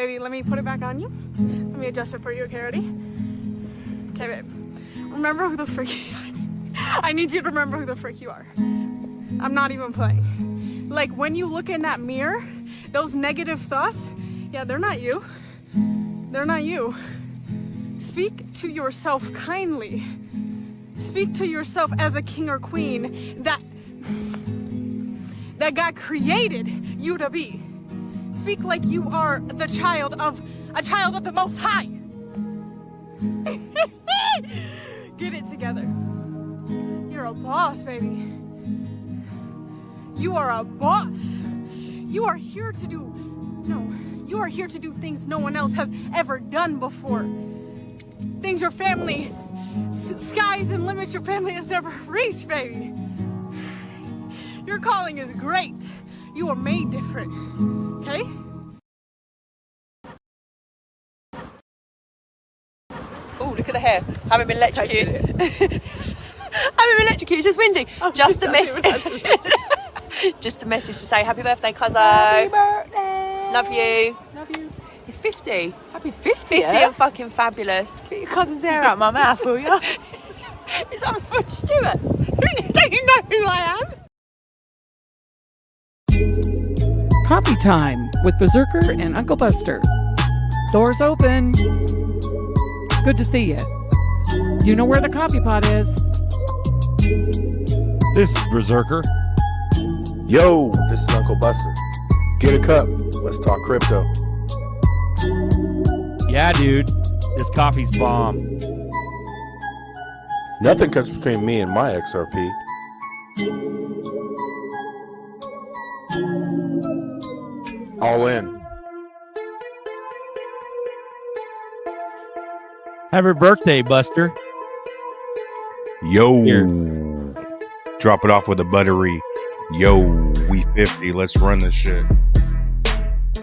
Baby, let me put it back on you. Let me adjust it for you. Okay, ready? Okay, babe. Remember who the frick you are. I need you to remember who the frick you are. I'm not even playing. Like, when you look in that mirror, those negative thoughts, yeah, they're not you. They're not you. Speak to yourself kindly. Speak to yourself as a king or queen that God created you to be. Speak like you are the child of the Most High. Get it together. You're a boss, baby. You are a boss. You are here to do things no one else has ever done before. Things your family, skies and limits your family has never reached, baby. Your calling is great. You are made different, okay? Oh, look at the hair. Haven't been electrocuted. Haven't been electrocuted. It's just windy. Oh, just a message. Just a message to say happy birthday, cuzzo. Happy birthday. Love you. Love you. He's 50. Happy 50, 50 yeah? and fucking fabulous. Get your cousin's hair out my mouth, will ya? Is that Fred Stewart? Don't you know who I am? Coffee time with Berserker and Uncle Buster. Doors open. Good to see you. You know where the coffee pot is. This is Berserker. Yo, this is Uncle Buster. Get a cup. Let's talk crypto. Yeah, dude. This coffee's bomb. Nothing comes between me and my XRP. All in. Happy birthday, Buster. Yo, Here. drop it off with a buttery. Yo, we 50. Let's run this shit.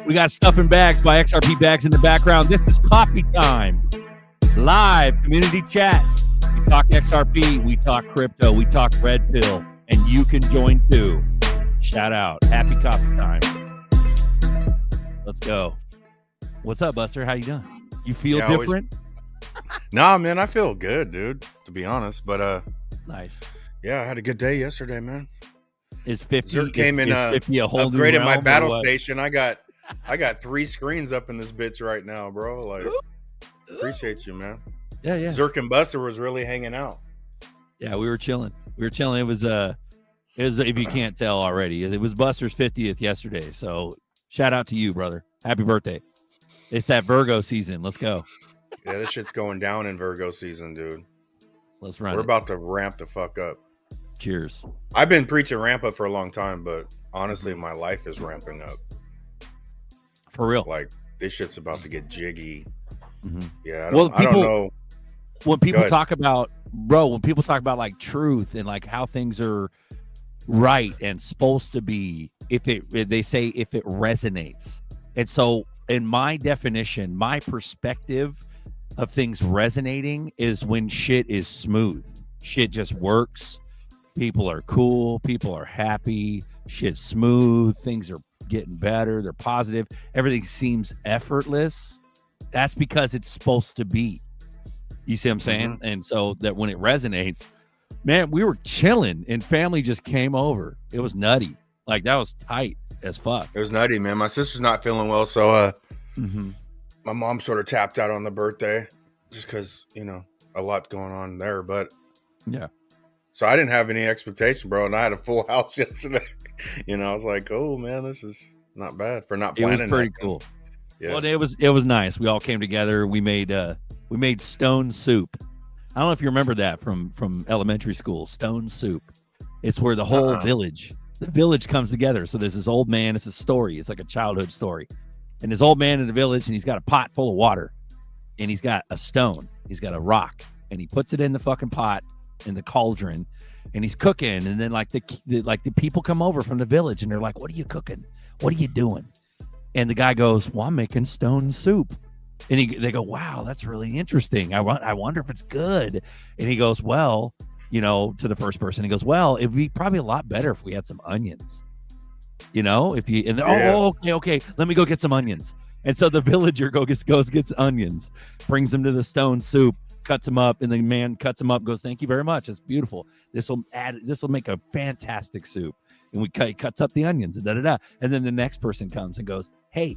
We got Stuff in Bags by XRP Bags in the background. This is coffee time. Live community chat. We talk XRP, we talk crypto, we talk red pill, and you can join too. Shout out. Happy coffee time. Let's go. What's up, Buster? How you doing? You feel Yeah, always- different? Nah, man, I feel good, dude, to be honest. But Nice. yeah, I had a good day yesterday, man. Is 50 Zerk came in, 50 a whole new upgraded my realm or battle what? station. I got 3 screens up in this bitch right now, bro. Like, appreciate you, man. Yeah. Zerk and Buster was really hanging out. Yeah, we were chilling. It was if you can't tell already, it was Buster's 50th yesterday. So shout out to you, brother. Happy birthday. It's that Virgo season. Let's go. Yeah, this shit's going down in Virgo season, dude. Let's run We're it. about to ramp the fuck up. Cheers. I've been preaching ramp up for a long time, but honestly, my life is ramping up. For real. Like, this shit's about to get jiggy. Mhm. Yeah, Well, I don't know. When people ahead. talk about, when people talk about like truth and like how things are right and supposed to be, they say if it resonates. And so in my definition, my perspective of things resonating is when shit is smooth. Shit just works. People are cool. People are happy. Shit's smooth. Things are getting better. They're positive. Everything seems effortless. That's because it's supposed to be. You see what I'm saying? Mm-hmm. And so that when it resonates, man, we were chilling and family just came over. It was nutty. Like, that was tight as fuck. It was nutty, man. My sister's not feeling well, so Mm-hmm. my mom sort of tapped out on the birthday just because, a lot going on there. But Yeah. so I didn't have any expectation, bro. And I had a full house yesterday. I was like, oh, man, this is not bad for not It planning. was pretty that. cool. Yeah. Well, it was nice. We all came together. We made stone soup. I don't know if you remember that from elementary school. Stone soup. It's where the whole the village comes together. So there's this old man. It's a story. It's like a childhood story. And this old man in the village, and he's got a pot full of water, and he's got a stone. He's got a rock, and he puts it in the fucking pot in the cauldron, and he's cooking. And then like the people come over from the village, and they're like, "What are you cooking? What are you doing?" And the guy goes, "Well, I'm making stone soup." And they go, "Wow, that's really interesting. I wonder if it's good." And he goes, "Well," to the first person, he goes, "Well, it'd be probably a lot better if we had some onions. Okay, let me go get some onions." And so the villager gets onions, brings them to the stone soup, cuts them up, and the man cuts them up, goes, thank you very much. It's beautiful. This will make a fantastic soup. And cuts up the onions and da-da-da. And then the next person comes and goes, hey,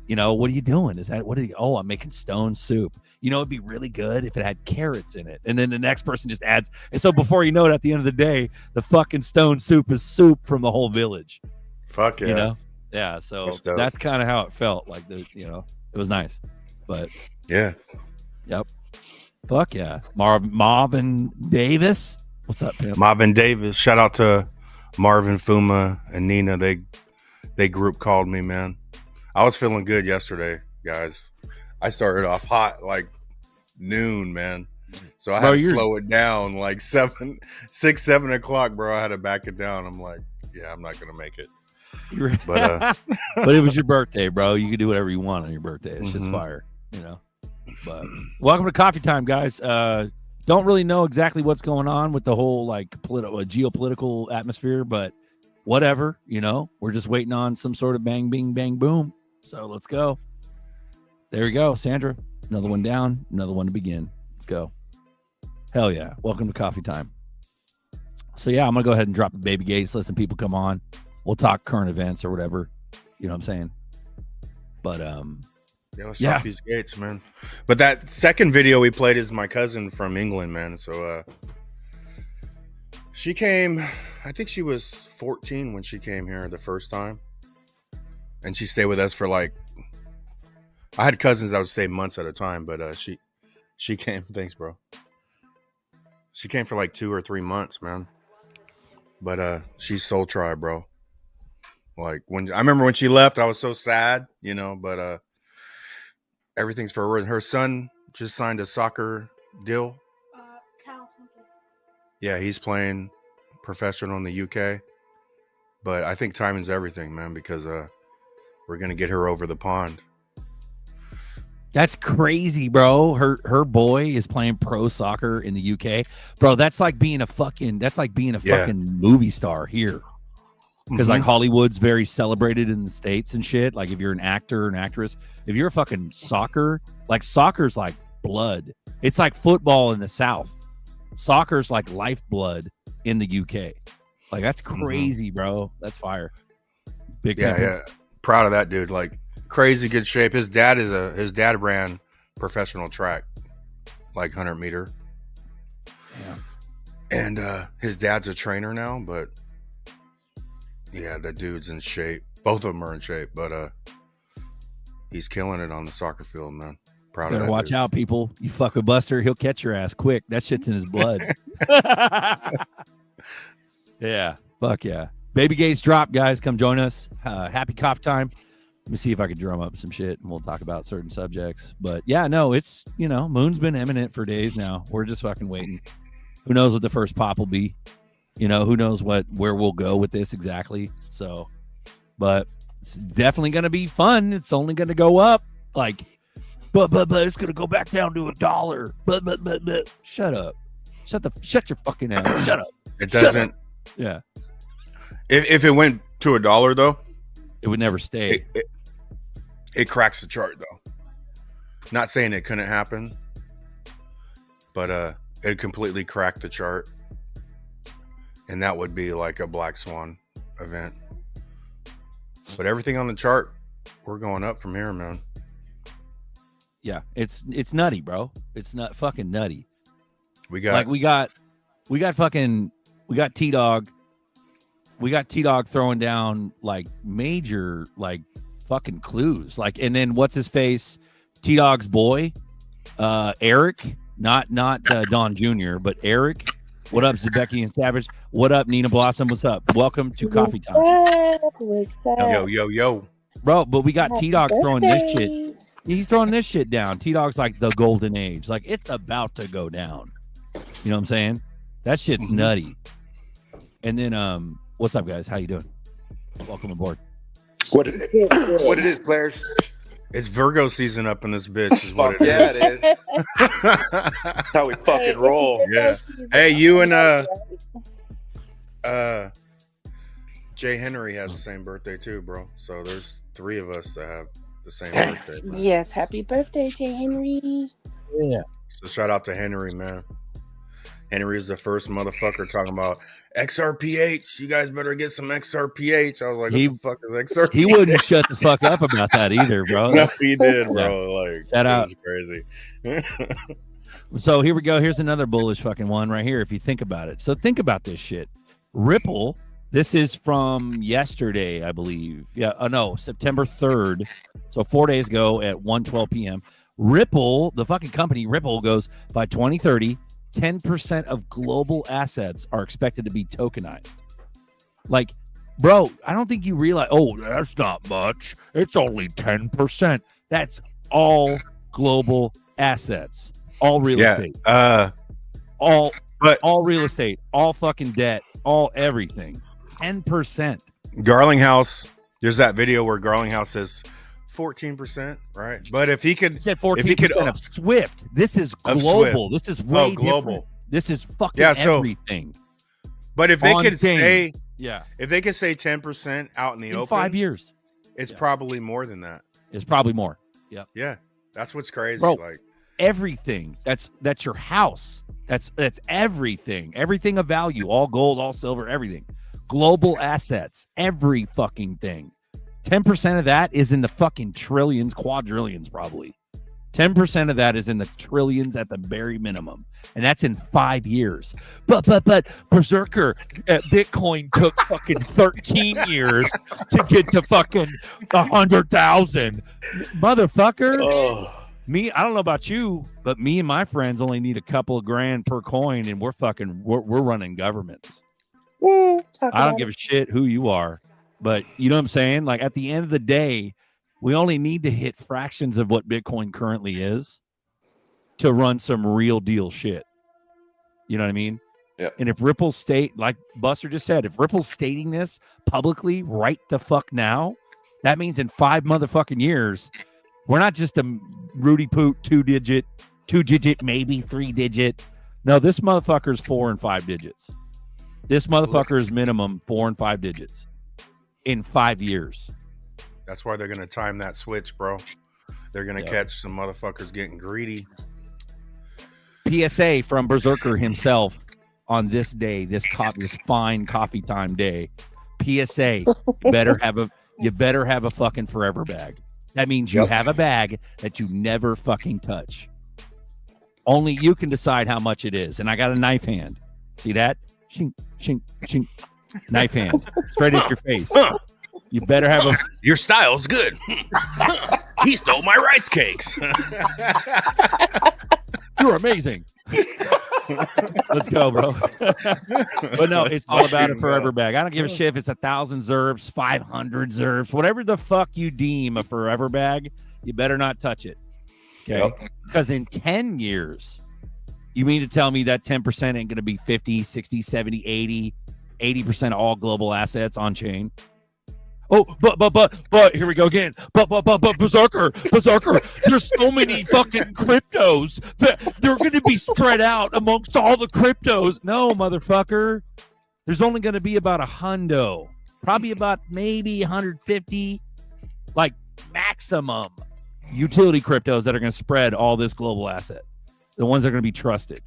what are you doing? I'm making stone soup. It'd be really good if it had carrots in it. And then the next person just adds. And so before you know it, at the end of the day, the fucking stone soup is soup from the whole village. Fuck yeah. Yeah. So that's kind of how it felt. Like, it was nice. But yeah. Yep. Fuck yeah. Marvin Davis. What's up, man? Marvin Davis. Shout out to Marvin, Fuma, and Nina. They group called me, man. I was feeling good yesterday, guys. I started off hot like noon, man. So I had to slow it down like 7 o'clock, bro. I had to back it down. I'm like, yeah, I'm not gonna make it. But but it was your birthday, bro. You can do whatever you want on your birthday. It's just fire, But welcome to Coffee Time, guys. Don't really know exactly what's going on with the whole like geopolitical atmosphere, but whatever, we're just waiting on some sort of bang, bing, bang, boom. So let's go. There we go, Sandra. Another one down, another one to begin. Let's go. Hell yeah. Welcome to Coffee Time. So yeah, I'm gonna go ahead and drop the baby gates, let some people come on. We'll talk current events or whatever. You know what I'm saying? But let's talk these gates, man. But that second video we played is my cousin from England, man. So she came, I think she was 14 when she came here the first time. And she stayed with us for like, I had cousins that would stay months at a time, but she came, thanks, bro. She came for like 2 or 3 months, man. But she's soul tribe, bro. Like I remember when she left, I was so sad, but everything's for her. Her son just signed a soccer deal. Yeah, he's playing professional in the UK. But I think timing's everything, man, because we're gonna get her over the pond. That's crazy, bro. Her boy is playing pro soccer in the UK, bro. That's like being a fucking movie star here, because like Hollywood's very celebrated in the States and shit. Like if you're an actor or an actress, if you're a fucking soccer's like blood. It's like football in the South. Soccer's like lifeblood in the UK. Like that's crazy, bro. That's fire. Big yeah. Proud of that dude. Like crazy good shape. His dad ran professional track, like 100 meter. Yeah. And his dad's a trainer now, but yeah, that dude's in shape. Both of them are in shape, but he's killing it on the soccer field, man. Proud of that. Watch out, people. You fuck with Buster, he'll catch your ass quick. That shit's in his blood. Yeah. Fuck yeah. Baby Gates drop, guys. Come join us. Happy cough time. Let me see if I can drum up some shit and we'll talk about certain subjects. But yeah, no, it's, Moon's been imminent for days now. We're just fucking waiting. Who knows what the first pop will be? Who knows where we'll go with this exactly. So, but it's definitely going to be fun. It's only going to go up. Like, but it's going to go back down to $1. But. Shut up. Shut your fucking ass. Shut up. It doesn't. Yeah. If it went to $1 though, it would never stay. It cracks the chart though. Not saying it couldn't happen, but it completely cracked the chart, and that would be like a black swan event. But everything on the chart, we're going up from here, man. Yeah, it's nutty, bro. It's not fucking nutty. We got T-Dog. We got T-Dog throwing down like major like fucking clues. Like, and then what's his face? T-Dog's boy, Eric, not Don Jr., but Eric. What up, Zebeki and Savage? What up, Nina Blossom? What's up? Welcome to Coffee Time. Yo. Bro, but we got T-Dog throwing this shit. He's throwing this shit down. T-Dog's like the golden age. Like, it's about to go down. You know what I'm saying? That shit's nutty. And then, what's up, guys? How you doing? Welcome aboard. What it is, players? It's Virgo season up in this bitch. Is what it is. It is. That's how we fucking roll. Yeah. Hey, you and Jay Henry has the same birthday too, bro. So there's 3 of us that have the the same birthday. Man. Yes, happy birthday, J. Henry. Yeah. So shout out to Henry, man. Henry is the first motherfucker talking about XRPH. You guys better get some XRPH. I was like, what the fuck is XRPH? He wouldn't shut the fuck up about that either, bro. No, he did, bro. Like, shout out. Crazy. So here we go. Here's another bullish fucking one right here. If you think about it. So think about this shit. Ripple. This is from yesterday, I believe. Yeah. Oh no, September 3rd. So 4 days ago at 1:12 p.m. Ripple, the fucking company Ripple, goes by 2030. 10% of global assets are expected to be tokenized. Like, bro, I don't think you realize. Oh, that's not much. It's only 10%. That's all global assets. All real estate. All real estate. All fucking debt. All everything. 10%. Garlinghouse. There's that video where Garlinghouse says 14%, right? But if he could, he said 14% of Swift. This is global. This is way global. Different. This is fucking everything. But if they could say, if they could say 10% out in the open, 5 years, it's probably more than that. It's probably more. Yeah. Yeah. That's what's crazy. Bro, like everything. That's your house. That's everything. Everything of value. All gold, all silver, everything. Global assets. Every fucking thing. 10% of that is in the fucking trillions, quadrillions, probably. 10% of that is in the trillions at the very minimum, and that's in 5 years. But Berserker, Bitcoin took fucking 13 years to get to fucking 100,000, motherfucker. Oh. Me, I don't know about you, but me and my friends only need a couple of grand per coin, and we're running governments. I don't give a shit who you are. But you know what I'm saying? Like at the end of the day, we only need to hit fractions of what Bitcoin currently is to run some real deal shit. You know what I mean? Yeah. And if Ripple state, like Buster just said, if Ripple's stating this publicly right the fuck now, that means in 5 motherfucking years, we're not just a Rudy Poot 2-digit, maybe 3-digit. No, this motherfucker's 4 and 5 digits. This motherfucker is minimum 4 and 5 digits. In 5 years. That's why they're gonna time that switch, bro. They're gonna catch some motherfuckers getting greedy. PSA from Berserker himself on this day, this fine coffee time day. PSA, you better have a fucking forever bag. That means you have a bag that you never fucking touch. Only you can decide how much it is. And I got a knife hand. See that? Shink, shink, shink. Knife hand straight at your face. You better have a. Your style's good. He stole my rice cakes. You're amazing. Let's go, bro. But no, it's all about a forever bag. I don't give a shit if it's 1,000 ZRBs, 500 ZRBs, whatever the fuck you deem a forever bag. You better not touch it. Okay, because in 10 years, you mean to tell me that 10% ain't going to be 50, 60, 70, 80% of all global assets on chain? Oh, but here we go again. But Berserker, there's so many fucking cryptos that they're going to be spread out amongst all the cryptos. No, motherfucker. There's only going to be about 100, probably about maybe 150, like maximum utility cryptos that are going to spread all this global asset. The ones that are going to be trusted.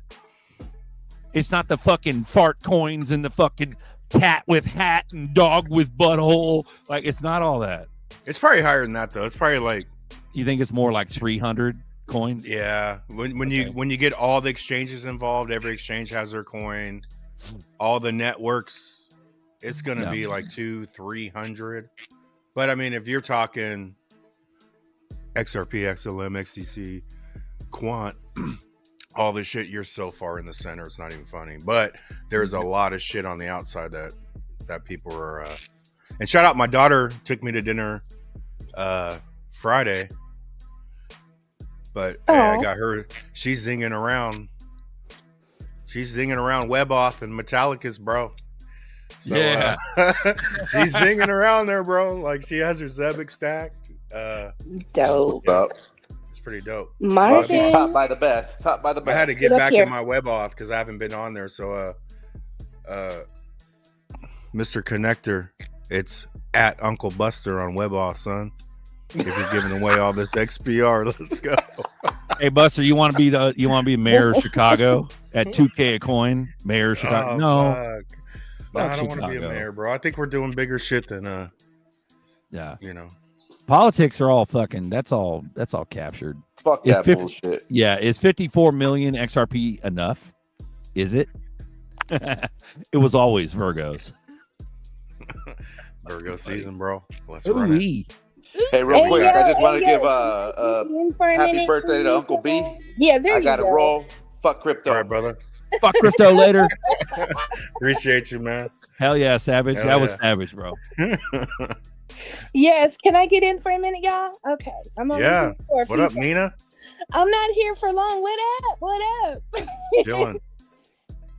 It's not the fucking fart coins and the fucking cat with hat and dog with butthole. Like, it's not all that. It's probably higher than that, though. It's probably like... You think it's more like 300 coins? Yeah. When you get all the exchanges involved, every exchange has their coin. All the networks, it's going to be like 200-300. But, I mean, if you're talking XRP, XLM, XDC, Quant... all this shit, you're so far in the center, it's not even funny. But there's a lot of shit on the outside that people are and shout out, my daughter took me to dinner Friday, but I got her, she's zinging around WebAuth and Metallicus, bro. So, she's zinging around there, bro. Like, she has her Zebic stacked. Dope. Pretty dope. Marvin. Top by the best. I had to get back in my WebAuth because I haven't been on there. So, Mr. Connector, it's at Uncle Buster on WebAuth, son. if you're giving away all this XPR, let's go. Hey Buster, you want to be mayor of Chicago at $2K a coin? Mayor of Chicago? Oh, No. fuck. No, I don't want to be a Chicago. mayor, bro. I think we're doing bigger shit than Yeah. you know. Politics are all fucking. That's all captured. Fuck Is that 50 bullshit. Yeah, is 54 million XRP enough? Is it? It was always Virgos. Virgo season, bro. Let's run it. Ooh-wee. Hey, real quick, I just want to give happy happy birthday to Uncle B. Yeah, there I you got to go. roll. Fuck crypto. All right, brother. Fuck crypto later. Appreciate you, man. Hell yeah, Savage. Hell that was yeah. savage, bro. Yes, can I get in for a minute, y'all? Okay, I'm only Yeah. here for a What few up, seconds. Nina? I'm not here for long. What up? What up? Dylan.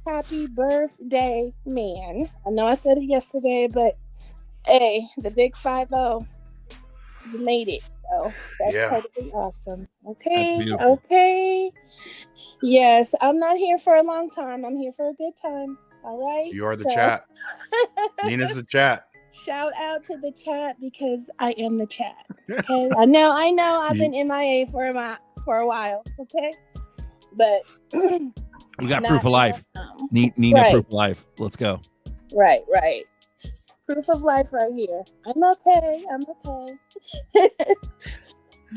Happy birthday, man. I know I said it yesterday, but hey, the big 50, you made it. So that's Yeah. totally awesome. Okay. beautiful. Okay. Yes, I'm not here for a long time. I'm here for a good time. All right. You are the So, chat. Nina's the chat. Shout out to the chat because I am the chat. Okay. I know I've been MIA for a while. Okay. But We got not proof of life. now. Nina, Right. proof of life. Let's go. Right. Proof of life right here. I'm okay.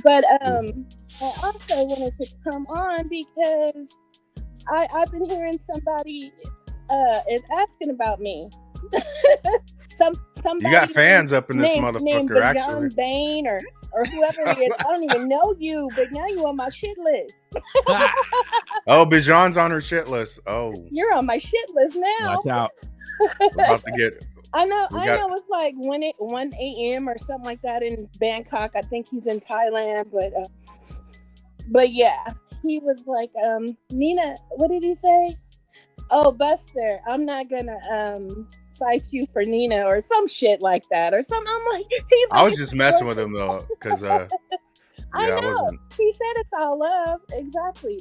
But I also wanted to come on because I've been hearing somebody is asking about me. Somebody You got fans up in this named motherfucker, actually. John Bain or whoever it is. I don't even know you, but now you on my shit list. Oh, Bijan's on her shit list. Oh, You're on my shit list now. Watch out. we're about to get. I know We got- it's like 1 a.m. or something like that in Bangkok. I think he's in Thailand, but yeah, he was like, Nina, what did he say? Oh, Buster, I'm not gonna fight you for Nina or some shit like that or something. I'm like, he's like, I was just messing with him though, because I yeah, I know. wasn't. He said it's all love. Exactly.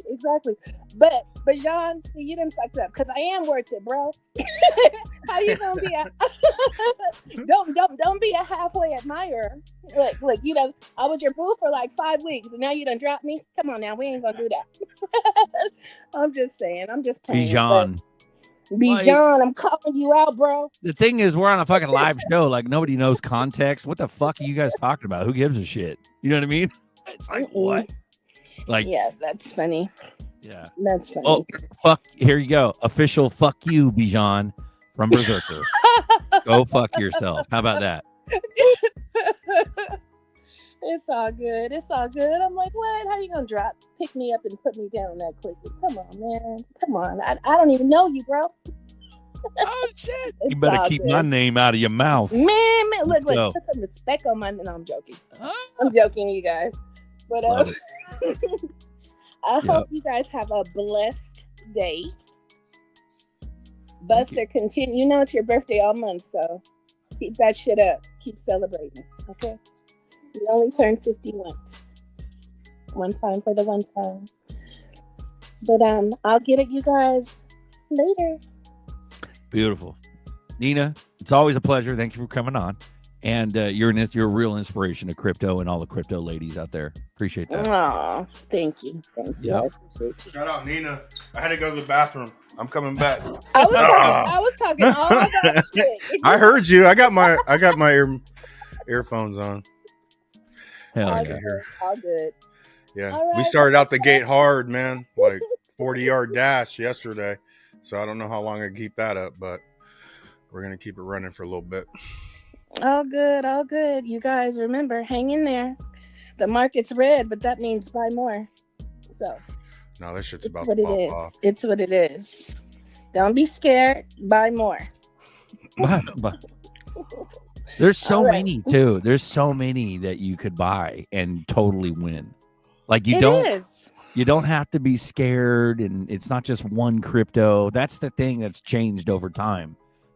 But John, see, you didn't fuck up because I am worth it, bro. How you gonna be don't be a halfway admirer. Look, you know, I was your boo for like 5 weeks and now you done dropped me. Come on now, we ain't gonna do that. I'm just saying, I'm just playing. Bijan. Bijan, I'm calling you out, bro. The thing is, we're on a fucking live show. Like, nobody knows context. What the fuck are you guys talking about? Who gives a shit? You know what I mean? It's like, what? Like, Yeah, that's funny. yeah. That's funny. Oh, fuck. Here you go. Official fuck you, Bijan from Berserker. Go fuck yourself. How about that? It's all good. I'm like, what? How you gonna pick me up and put me down that quickly? Come on, man. Come on. I don't even know you, bro. Oh, shit. It's You better all keep good. my name out of your mouth. Man, Let's look, go. put some respect on my. No, I'm joking. Ah. I'm joking, you guys. But Love I Yep. hope you guys have a blessed day. Buster, continue. You know it's your birthday all month, so keep that shit up. Keep celebrating, okay? You only turn 50 once. One time for the one time. But I'll get at you guys later. Beautiful. Nina, it's always a pleasure. Thank you for coming on. And you're a real inspiration to crypto and all the crypto ladies out there. Appreciate that. Aw, thank you. Yep. I appreciate you. Shout out Nina. I had to go to the bathroom. I'm coming back. I was talking all that shit. I heard you. I got my earphones on. Hell all yeah. good. All good. Yeah, All we right. started out the gate hard, man. Like 40-yard dash yesterday. So I don't know how long I can keep that up, but we're gonna keep it running for a little bit. All good. All good. You guys remember, hang in there. The market's red, but that means buy more. So No, that shit's it's about what to it pop is. off. It's what it is. Don't be scared. Buy more. But there's so All right. many too. There's so many that you could buy and totally win. Like It don't is. you don't have to be scared, and it's not just one crypto. That's the thing that's changed over time.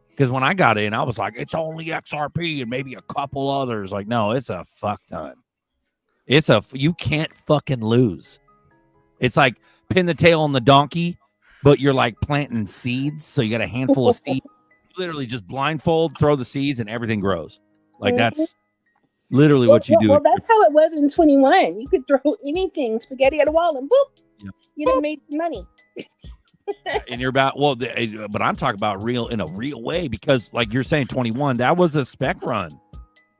Because when I got in, I was like, it's only XRP and maybe a couple others. Like, no, it's a fuck ton. You can't fucking lose. It's like pin the tail on the donkey, but you're like planting seeds. So you got a handful of seeds. You literally just blindfold, throw the seeds, and everything grows. Like Mhm. Literally what you do. Well, that's how it was in 21. You could throw anything, spaghetti at a wall, and boop, Yep. you done made some money. And you're about but I'm talking about in a real way, because like you're saying 21, that was a spec run.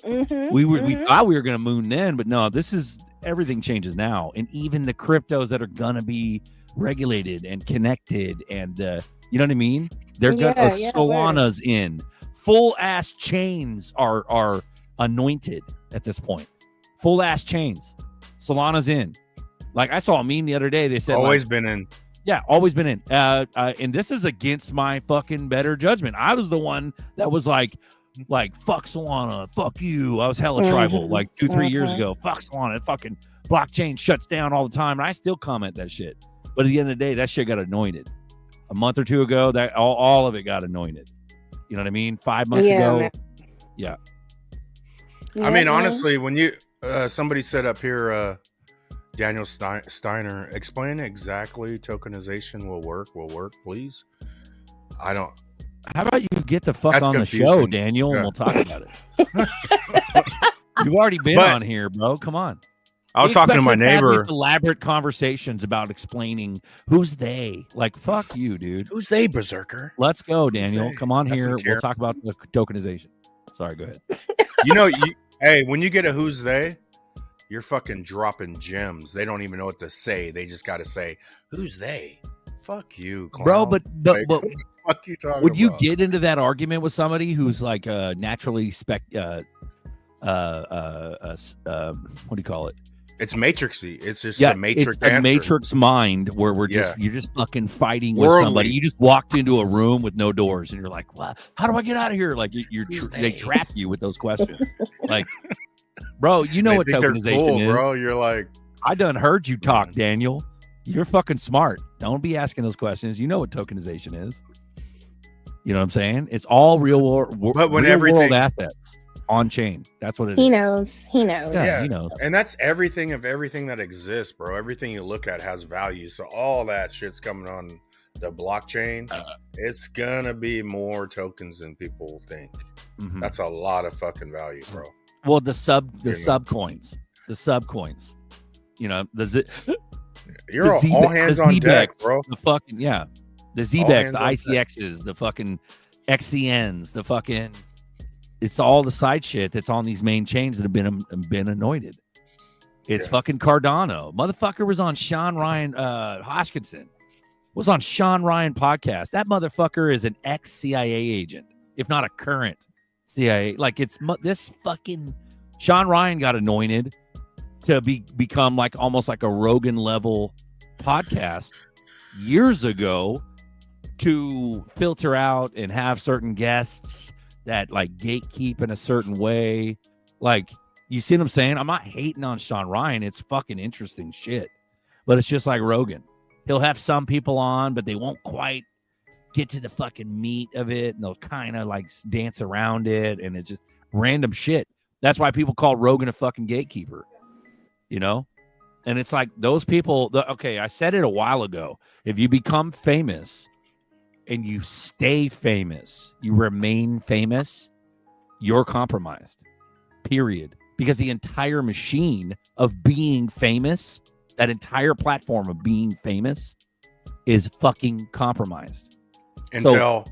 Mm-hmm, We thought we were gonna moon then, but no, everything changes now. And even the cryptos that are gonna be regulated and connected, and you know what I mean? They're gonna Solana's in. Full ass chains are anointed at this point. Full ass chains. Solana's in. Like I saw a meme the other day. They said Always been in. Yeah, always been in. And this is against my fucking better judgment. I was the one that was like fuck Solana, fuck you. I was hella tribal like 2-3 years ago. Fuck Solana, fucking blockchain shuts down all the time, and I still comment that shit. But at the end of the day, that shit got anointed. A month or two ago, that all of it got anointed. You know what I mean? 5 months ago, man. yeah. I mean, honestly, when you somebody said up here, Daniel Steiner, explain exactly tokenization will work, please. I don't. How about you get the fuck That's on confusing. the show, Daniel, and we'll talk about it. You've already been on here, bro. Come on. I was talking to my Expect us have neighbor. these elaborate conversations about explaining who's they. Like, fuck you, dude. Who's they, Berserker? Let's go, Daniel. they? Come on That's here. some We'll care. talk about the tokenization. Sorry, go ahead. Hey, when you get a who's they, you're fucking dropping gems. They don't even know what to say. They just got to say, who's they? Fuck you, clown. Bro, but Like, what the fuck you talking would you about? get into that argument with somebody who's like naturally what do you call it? It's matrixy. It's just Yeah, a matrix it's a answer. matrix mind where you're just fucking fighting with Worldly. somebody. You just walked into a room with no doors, and you're like, "What? How do I get out of here?" Like they trap you with those questions. Like, bro, you know They what think they're tokenization cool, is, bro. You're like, I done heard you talk, Daniel. You're fucking smart. Don't be asking those questions. You know what tokenization is. You know what I'm saying? It's all real world assets on chain. That's what it is. He knows. Yeah, he knows. and that's everything that exists, bro. Everything you look at has value. So all that shit's coming on the blockchain. It's gonna be more tokens than people think. Mhm. That's a lot of fucking value, bro. Well, the sub coins. You know, You're all hands on deck, bro. The fucking the ZBEX, hands the on ICXs, the fucking XCNs, the fucking. It's all the side shit that's on these main chains that have been anointed. It's fucking Cardano. Motherfucker was on Sean Ryan Hodgkinson. Was on Sean Ryan podcast. That motherfucker is an ex-CIA agent, if not a current CIA. Like it's this fucking Sean Ryan got anointed to become like almost like a Rogan level podcast years ago to filter out and have certain guests that like gatekeep in a certain way. Like, you see what I'm saying? I'm not hating on Sean Ryan. It's fucking interesting shit. But it's just like Rogan. He'll have some people on, but they won't quite get to the fucking meat of it. And they'll kind of like dance around it. And it's just random shit. That's why people call Rogan a fucking gatekeeper. You know? And it's like those people. Okay, I said it a while ago. If you become famous and you stay famous, you remain famous, you're compromised, period. Because the entire machine of being famous, that entire platform of being famous is fucking compromised. Until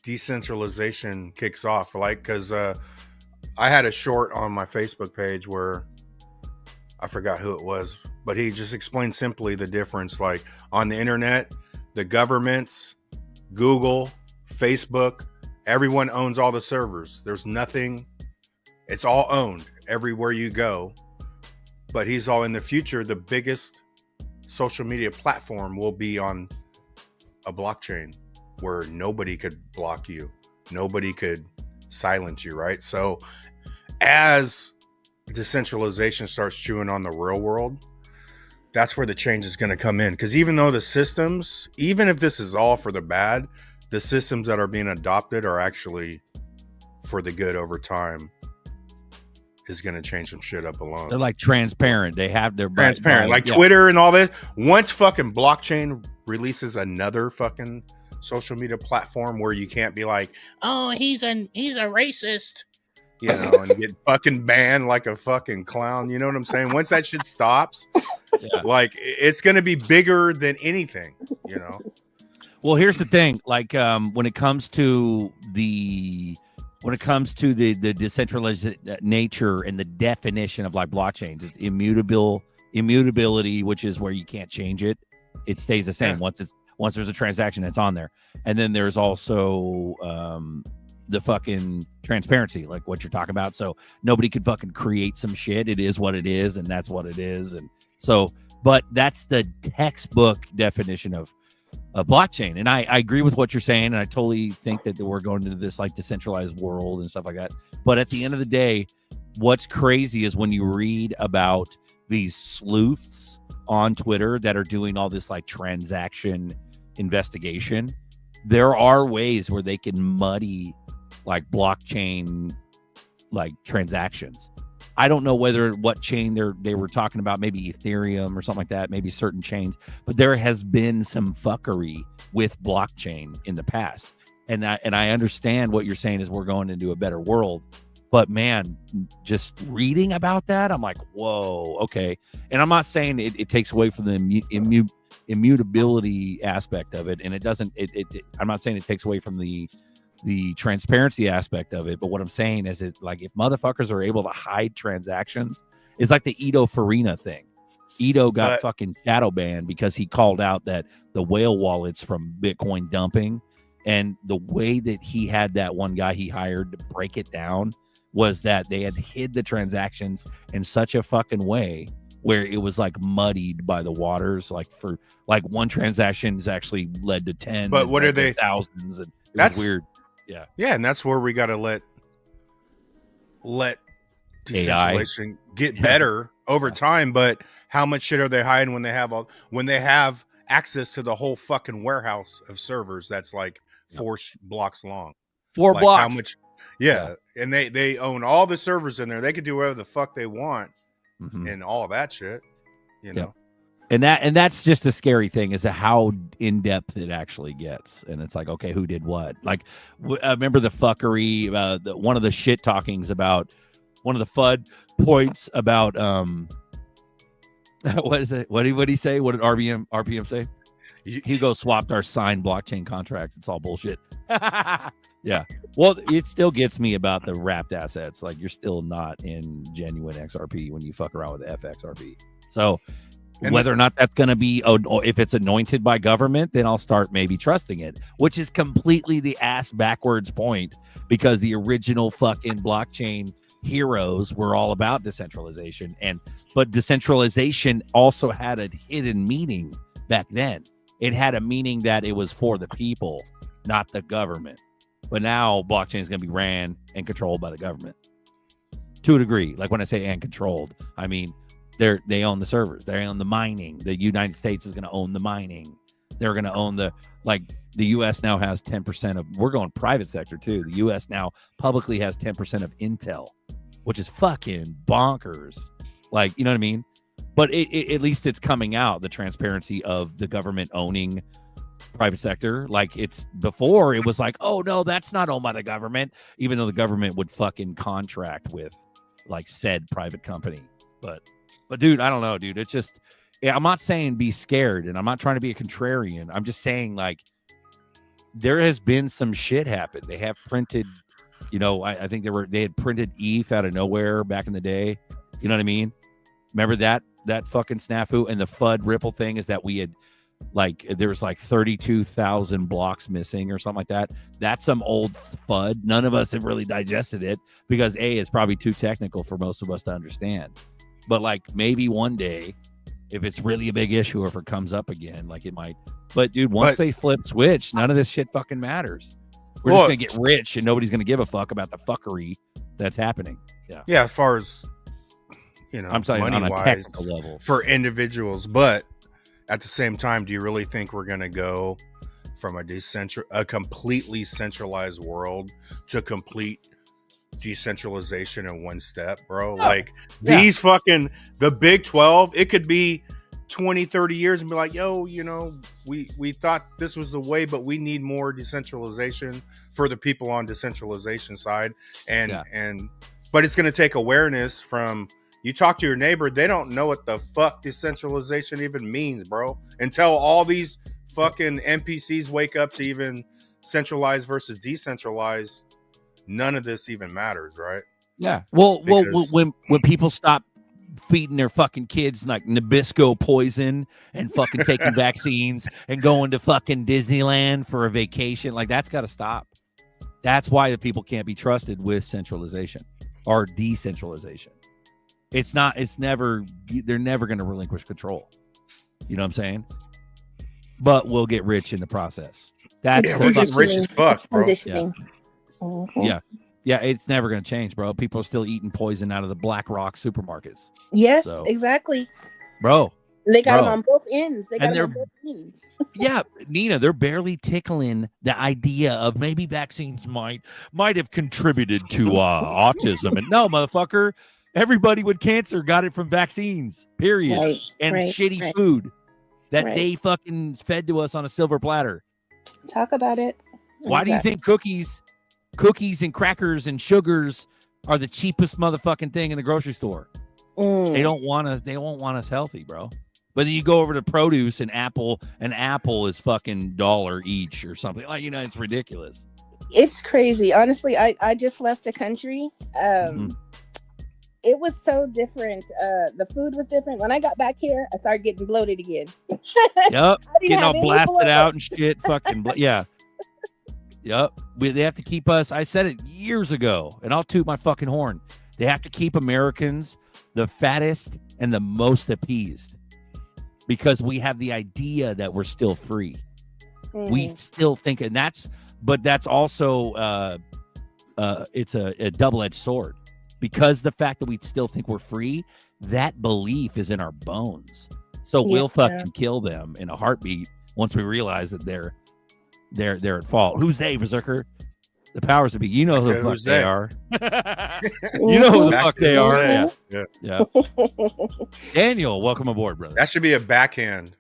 decentralization kicks off. Like, because I had a short on my Facebook page where I forgot who it was, but he just explained simply the difference. Like on the internet, the governments, Google, Facebook, everyone owns all the servers. There's nothing, it's all owned everywhere you go. But he's all in the future, the biggest social media platform will be on a blockchain where nobody could block you. Nobody could silence you, right? So as decentralization starts chewing on the real world, that's where the change is going to come in. Because even though the systems, even if this is all for the bad, the systems that are being adopted are actually for the good over time. Is going to change some shit up alone. They're like transparent. They have their transparent, like Twitter and all this. Once fucking blockchain releases another fucking social media platform where you can't be like, oh, he's a racist, you know, and get fucking banned like a fucking clown. You know what I'm saying? Once that shit stops, like it's gonna be bigger than anything, you know. Well, here's the thing. Like, when it comes to the decentralized nature and the definition of like blockchains, it's immutability, which is where you can't change it. It stays the same once there's a transaction that's on there. And then there's also the fucking transparency, like what you're talking about. So nobody could fucking create some shit. It is what it is, and that's what it is. And so, but that's the textbook definition of blockchain. And I agree with what you're saying, and I totally think that we're going into this like decentralized world and stuff like that. But at the end of the day, what's crazy is when you read about these sleuths on Twitter that are doing all this like transaction investigation, there are ways where they can muddy like blockchain like transactions. I don't know what chain they were talking about, maybe Ethereum or something like that, maybe certain chains, but there has been some fuckery with blockchain in the past. And I understand what you're saying is we're going into a better world, but man, just reading about that, I'm like, whoa, okay. And I'm not saying it takes away from the immutability aspect of it, and it doesn't. I'm not saying it takes away from the transparency aspect of it, but what I'm saying is it like if motherfuckers are able to hide transactions, it's like the Ito Farina thing. Ito got fucking shadow banned because he called out that the whale wallets from Bitcoin dumping, and the way that he had that one guy he hired to break it down was that they had hid the transactions in such a fucking way where it was like muddied by the waters, like for like one transaction has actually led to 10, but what are they thousands, and that's weird. Yeah, and that's where we got to let decentralization get better over time. But how much shit are they hiding when they have access to the whole fucking warehouse of servers that's like 4 blocks long? 4 like blocks. How much? Yeah, and they own all the servers in there. They could do whatever the fuck they want, and all of that shit. You know. And that's just the scary thing is how in depth it actually gets, and it's like, okay, who did what? Like, I remember the fuckery, one of the shit talkings about one of the FUD points about what is it? What did he say? What did RPM say? Hugo swapped our signed blockchain contracts. It's all bullshit. Yeah. Well, it still gets me about the wrapped assets. Like, you're still not in genuine XRP when you fuck around with FXRP. So. And whether or not that's going to be, if it's anointed by government, then I'll start maybe trusting it, which is completely the ass backwards point, because the original fucking blockchain heroes were all about decentralization. But decentralization also had a hidden meaning back then. It had a meaning that it was for the people, not the government. But now blockchain is going to be ran and controlled by the government to a degree. Like when I say and controlled, I mean, they own the servers. They own the mining. The United States is going to own the mining. They're going to own the U.S. now has 10% of, we're going private sector too. The U.S. now publicly has 10% of Intel, which is fucking bonkers. Like, you know what I mean? But at least it's coming out, the transparency of the government owning private sector. Like, it's before it was like, oh no, that's not owned by the government, even though the government would fucking contract with like said private company. But dude, I don't know, dude. It's just, I'm not saying be scared, and I'm not trying to be a contrarian. I'm just saying, like, there has been some shit happen. They have printed, I think they had printed ETH out of nowhere back in the day. You know what I mean? Remember that fucking snafu? And the FUD Ripple thing is that we had, like, there was like 32,000 blocks missing or something like that. That's some old FUD. None of us have really digested it because it's probably too technical for most of us to understand. But like maybe one day, if it's really a big issue or if it comes up again, like it might. But dude, once they flip switch, none of this shit fucking matters. We're just gonna get rich and nobody's gonna give a fuck about the fuckery that's happening. Yeah, as far as I'm saying on a technical level for individuals. But at the same time, do you really think we're gonna go from a completely centralized world to complete decentralization in one step, bro? Like these fucking the Big 12, it could be 20, 30 years and be like, yo, you know, we thought this was the way, but we need more decentralization for the people on decentralization side. But it's going to take awareness from, you talk to your neighbor, they don't know what the fuck decentralization even means, bro. Until all these fucking NPCs wake up to even centralized versus decentralized, none of this even matters, right? Yeah. Well, when people stop feeding their fucking kids like Nabisco poison and fucking taking vaccines and going to fucking Disneyland for a vacation, like that's got to stop. That's why the people can't be trusted with centralization or decentralization. They're never going to relinquish control. You know what I'm saying? But we'll get rich in the process. We're just rich as fuck, bro. Conditioning. Yeah, it's never going to change, bro. People are still eating poison out of the Black Rock supermarkets. Yes, exactly. Bro. They got them on both ends. Yeah, Nina, they're barely tickling the idea of maybe vaccines might have contributed to autism. And no, motherfucker, everybody with cancer got it from vaccines, period. Shitty food that they fucking fed to us on a silver platter. Talk about it. Why do you think cookies and crackers and sugars are the cheapest motherfucking thing in the grocery store? They won't want us healthy, bro. But then you go over to produce and an apple is fucking $1 each or something. Like, you know, it's ridiculous. It's crazy. Honestly, I just left the country. It was so different. The food was different. When I got back here, I started getting bloated again. Yep. Getting all blasted out and shit. Fucking yeah. Yep. They have to keep us. I said it years ago, and I'll toot my fucking horn. They have to keep Americans the fattest and the most appeased because we have the idea that we're still free. We still think, and that's also it's a double-edged sword because the fact that we still think we're free, that belief is in our bones. So we'll fucking kill them in a heartbeat once we realize that they're at fault. Who's they, Berserker? The powers that be. You know who the fuck they are. You know who the fuck they are. Yeah. Daniel, welcome aboard, brother. That should be a backhand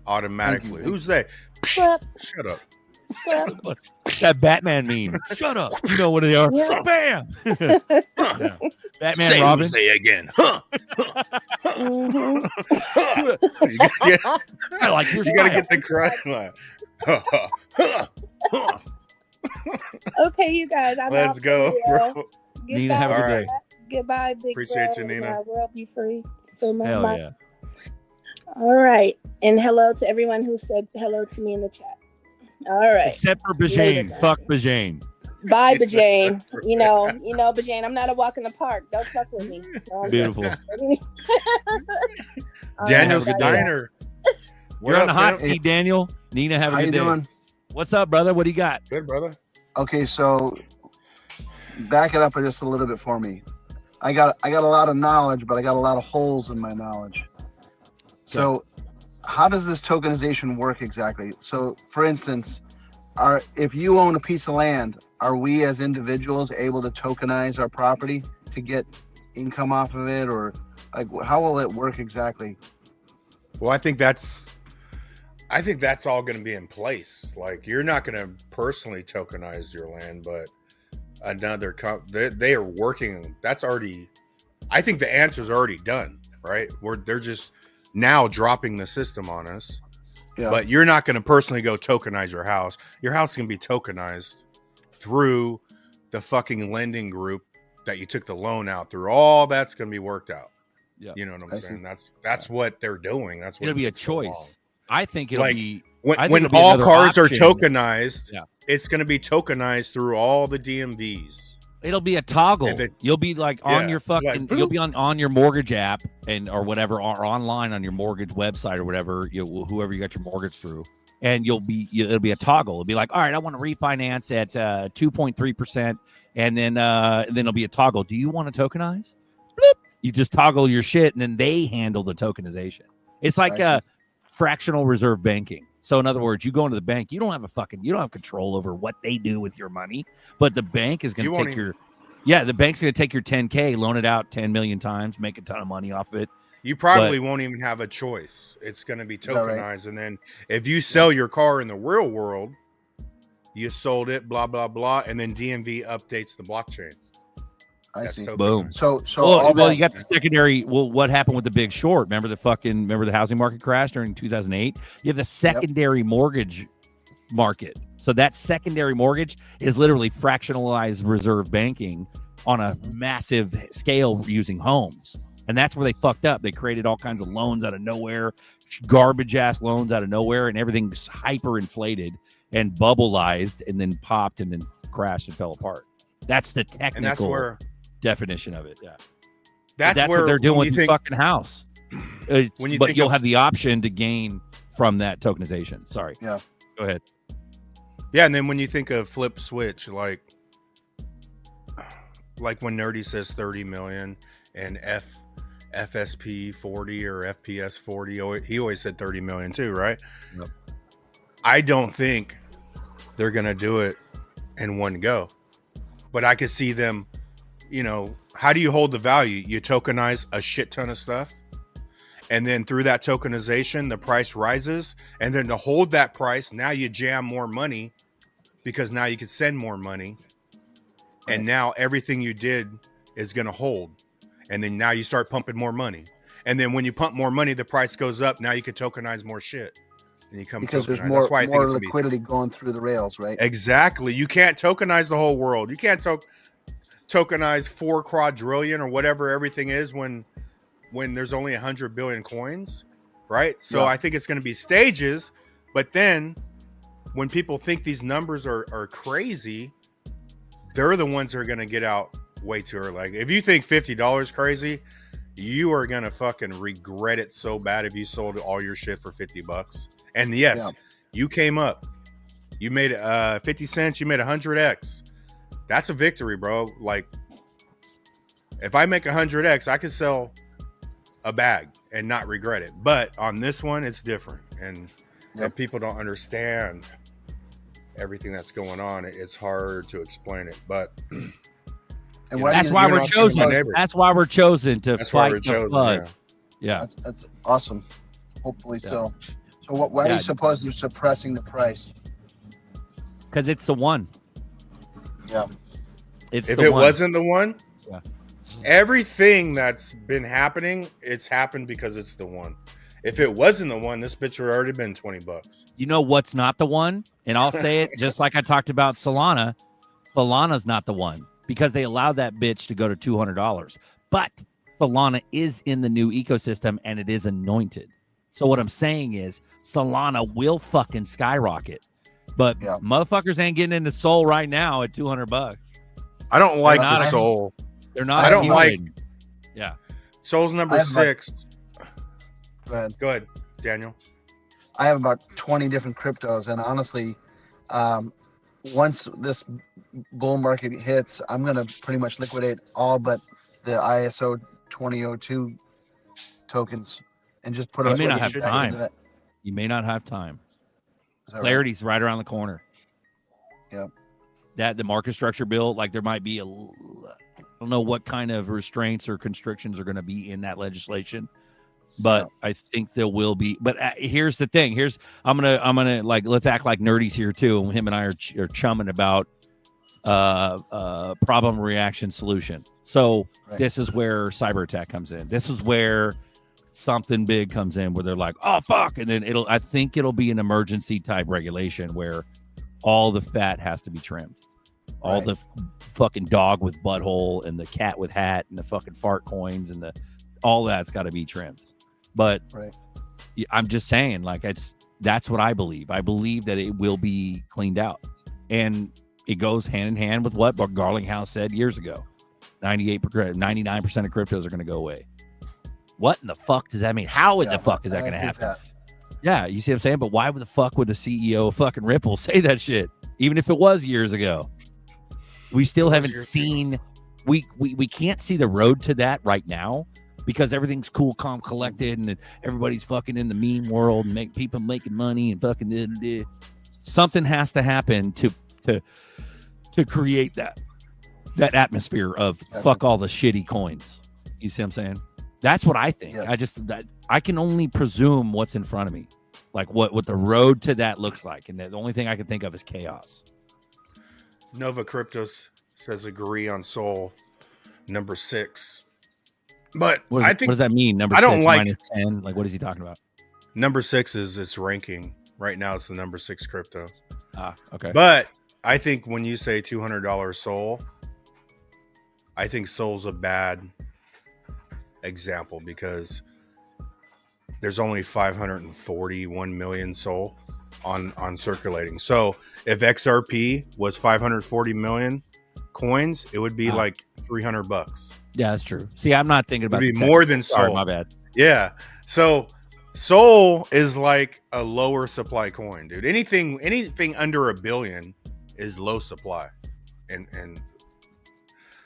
automatically. Who's they? Shut up. That Batman meme. Shut up. You know what they are. Bam. Batman Say Robin. Who's they again? I like your You got to get the cry line. Okay, you guys. Let's go, bro. Nina, have a good day. Goodbye, big Appreciate bro. you, Nina. World be free. Hell yeah. All right. And hello to everyone who said hello to me in the chat. All right. Except for Bajane. Fuck Bajane. Bye, Bajane. You know, Bajane, I'm not a walk in the park. Don't fuck with me. No, Beautiful. Daniel Steiner. You're on the hot seat, Daniel. Nina, have a good day. How you doing? What's up, brother? What do you got? Good, brother. Okay, so back it up just a little bit for me. I got a lot of knowledge, but I got a lot of holes in my knowledge. So how does this tokenization work exactly? So for instance, if you own a piece of land, are we as individuals able to tokenize our property to get income off of it, or like how will it work exactly? Well, I think that's all going to be in place. Like, you're not going to personally tokenize your land, but another they are working. That's already, I think the answer's already done, right? They're just now dropping the system on us. Yeah. But you're not going to personally go tokenize your house. Your house can be tokenized through the fucking lending group that you took the loan out through. All that's going to be worked out. Yeah. You know what I'm saying? That's what they're doing. That's what it'll be a choice. I think it'll be when all cars are tokenized, it's going to be tokenized through all the DMVs. It'll be a toggle. You'll be like on your fucking, you'll be on your mortgage app or whatever, or online on your mortgage website or whatever, whoever you got your mortgage through, and it'll be a toggle. It'll be like, all right, I want to refinance at 2.3%, and then it'll be a toggle. Do you want to tokenize? Bloop. You just toggle your shit, and then they handle the tokenization. It's like fractional reserve banking. So in other words, you go into the bank, you don't have control over what they do with your money, but the bank is going to take the bank's going to take your 10K, loan it out 10 million times, make a ton of money off of it, You probably won't even have a choice. It's going to be that right? tokenized. And then if you sell your car in the real world, you sold it, blah, blah, blah. And then DMV updates the blockchain. I see. tokenized. Boom. So Well, all you got the secondary. Well, what happened with the Big Short? Remember the housing market crash during 2008? You have the secondary mortgage market. So that secondary mortgage is literally fractionalized reserve banking on a massive scale using homes. And that's where they fucked up. They created all kinds of loans out of nowhere, garbage ass loans out of nowhere, and everything's hyper inflated and bubbleized and then popped and then crashed and fell apart. That's the technical And that's where definition of it. Yeah. that's That's where what they're doing when with you the think, fucking house. when you But think you'll of- have the option to gain from that tokenization. Sorry. Yeah. Go ahead. Yeah, and then when you think of flip switch, like when Nerdy says 30 million and FSP 40 or FPS 40, he always said 30 million too, right? Yep. I don't think they're gonna do it in one go, but I could see them. How do you hold the value? You tokenize a shit ton of stuff, and then through that tokenization, the price rises, and then to hold that price, now you jam more money because now you can send more money, and now everything you did is going to hold, and then now you start pumping more money, and then when you pump more money, the price goes up. Now you can tokenize more shit, and you come because there's tokenize. more That's why I think it's gonna be- liquidity going through the rails, right? Exactly. You can't tokenize the whole world. You can't tokenize 4 quadrillion or whatever everything is when there's only 100 billion coins, right? So Yeah. I think it's going to be stages, but then when people think these numbers are crazy, they're the ones that are going to get out way too early. Like if you think $50 crazy, you are going to fucking regret it so bad if you sold all your shit for $50. And yes, you came up. You made 50 cents, you made 100x. That's a victory, bro. Like if I make 100x, I could sell a bag and not regret it. But on this one, it's different. And people don't understand everything that's going on. It's hard to explain it. But That's why we're chosen. That's why we're chosen to fight the flood. Yeah. That's awesome. Hopefully so. So why do you suppose they're suppressing the price? Because it's the one. Yeah. If it wasn't the one, everything that's been happening, it's happened because it's the one. If it wasn't the one, this bitch would have already been $20. You know what's not the one? And I'll say it just like I talked about Solana. Solana's not the one because they allowed that bitch to go to $200. But Solana is in the new ecosystem and it is anointed. So what I'm saying is Solana will fucking skyrocket. But motherfuckers ain't getting into Sol right now at $200. I don't like the Sol. They're not. I don't like. Yeah. Sol's number 6. Go ahead. Go ahead, Daniel. I have about 20 different cryptos, and honestly, once this bull market hits, I'm gonna pretty much liquidate all but the ISO 2002 tokens and just put. You may not have time. You may not have time. Clarity's right around the corner. Yeah. That the market structure bill, like there might be I don't know what kind of restraints or constrictions are going to be in that legislation, but I think there will be. But here's the thing. I'm gonna like let's act like Nerdy's here too, and him and I are chumming about problem reaction solution. So this is where cyber attack comes in. This is where something big comes in where they're like, oh fuck, and then I think it'll be an emergency type regulation where all the fat has to be trimmed. All the fucking dog with butthole and the cat with hat and the fucking fart coins and all that's got to be trimmed. But I'm just saying, like that's what I believe. I believe that it will be cleaned out, and it goes hand in hand with what Garlinghouse said years ago. 99% of cryptos are going to go away. What in the fuck does that mean? How in the fuck is that going to happen? Yeah, you see what I'm saying? But why the fuck would the CEO of fucking Ripple say that shit? Even if it was years ago. We still haven't seen, we can't see the road to that right now because everything's cool, calm, collected, and everybody's fucking in the meme world and people making money and fucking something has to happen to create that atmosphere of fuck all the shitty coins. You see what I'm saying? That's what I think. Yes. I can only presume what's in front of me, like what the road to that looks like, and the only thing I can think of is chaos. Nova Cryptos says agree on Sol, number 6. But I think what does that mean? Number I 6 don't like minus 10. Like, what is he talking about? number 6 is its ranking right now. It's the number 6 crypto. Okay. But I think when you say $200 Sol, I think Sol's a bad example because there's only 541 million Sol on circulating. So if XRP was 540 million coins, it would be like $300. Yeah, that's true. See, I'm not thinking about it would be more than Sorry, Sol. my bad. Yeah. So Sol is like a lower supply coin, dude. Anything under $1 billion is low supply, and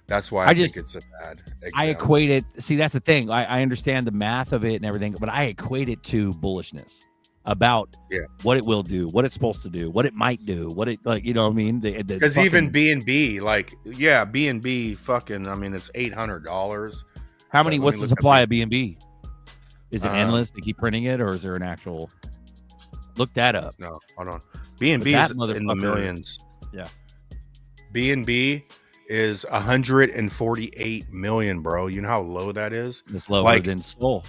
that's why I think it's a bad example. I equate it. See, that's the thing. I understand the math of it and everything, but I equate it to bullishness about what it will do, what it's supposed to do, what it might do, what it like. You know what I mean? Because even BNB, like BNB, fucking. I mean, it's $800. How many? What's the supply of BNB? Is it endless? They keep printing it, or is there an actual? Look that up. No, hold on. BNB is in the millions. Yeah. BNB is 148 million, bro. You know how low that is? It's lower than Sol.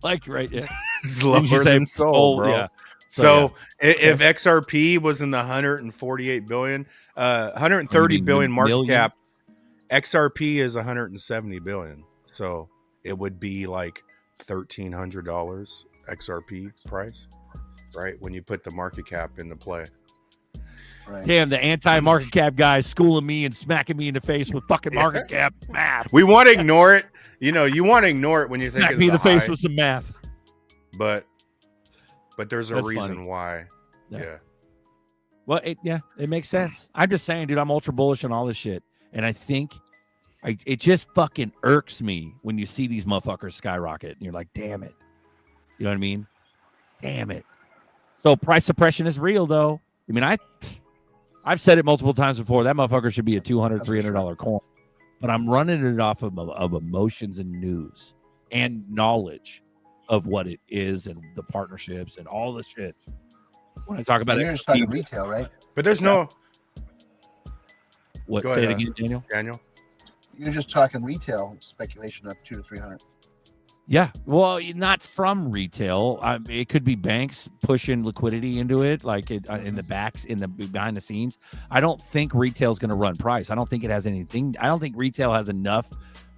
Like right. Yeah. It's lower than Sol, bro. Yeah. So if XRP was in the 148 billion, 130 billion market cap, XRP is 170 billion. So it would be like $1,300 XRP price, right? When you put the market cap into play. Right. Damn, the anti-market cap guys schooling me and smacking me in the face with fucking market cap math. We want to ignore it. You know, you want to ignore it when you think Smack me in the face with some math. But there's a That's reason funny. why. Yeah. Well, it makes sense. I'm just saying, dude, I'm ultra bullish on all this shit. And I think it just fucking irks me when you see these motherfuckers skyrocket. And you're like, damn it. You know what I mean? Damn it. So price suppression is real, though. I mean, I've said it multiple times before. That motherfucker should be a $200, $300 coin. But I'm running it off of emotions and news and knowledge of what it is and the partnerships and all the shit. When I talk about you're just talking retail, right? But there's no. What? Go Say ahead, it again, Daniel. You're just talking retail speculation of 200 to 300. Yeah, well, not from retail. It could be banks pushing liquidity into it, like in the backs, behind the scenes. I don't think retail is going to run price. I don't think it has anything. I don't think retail has enough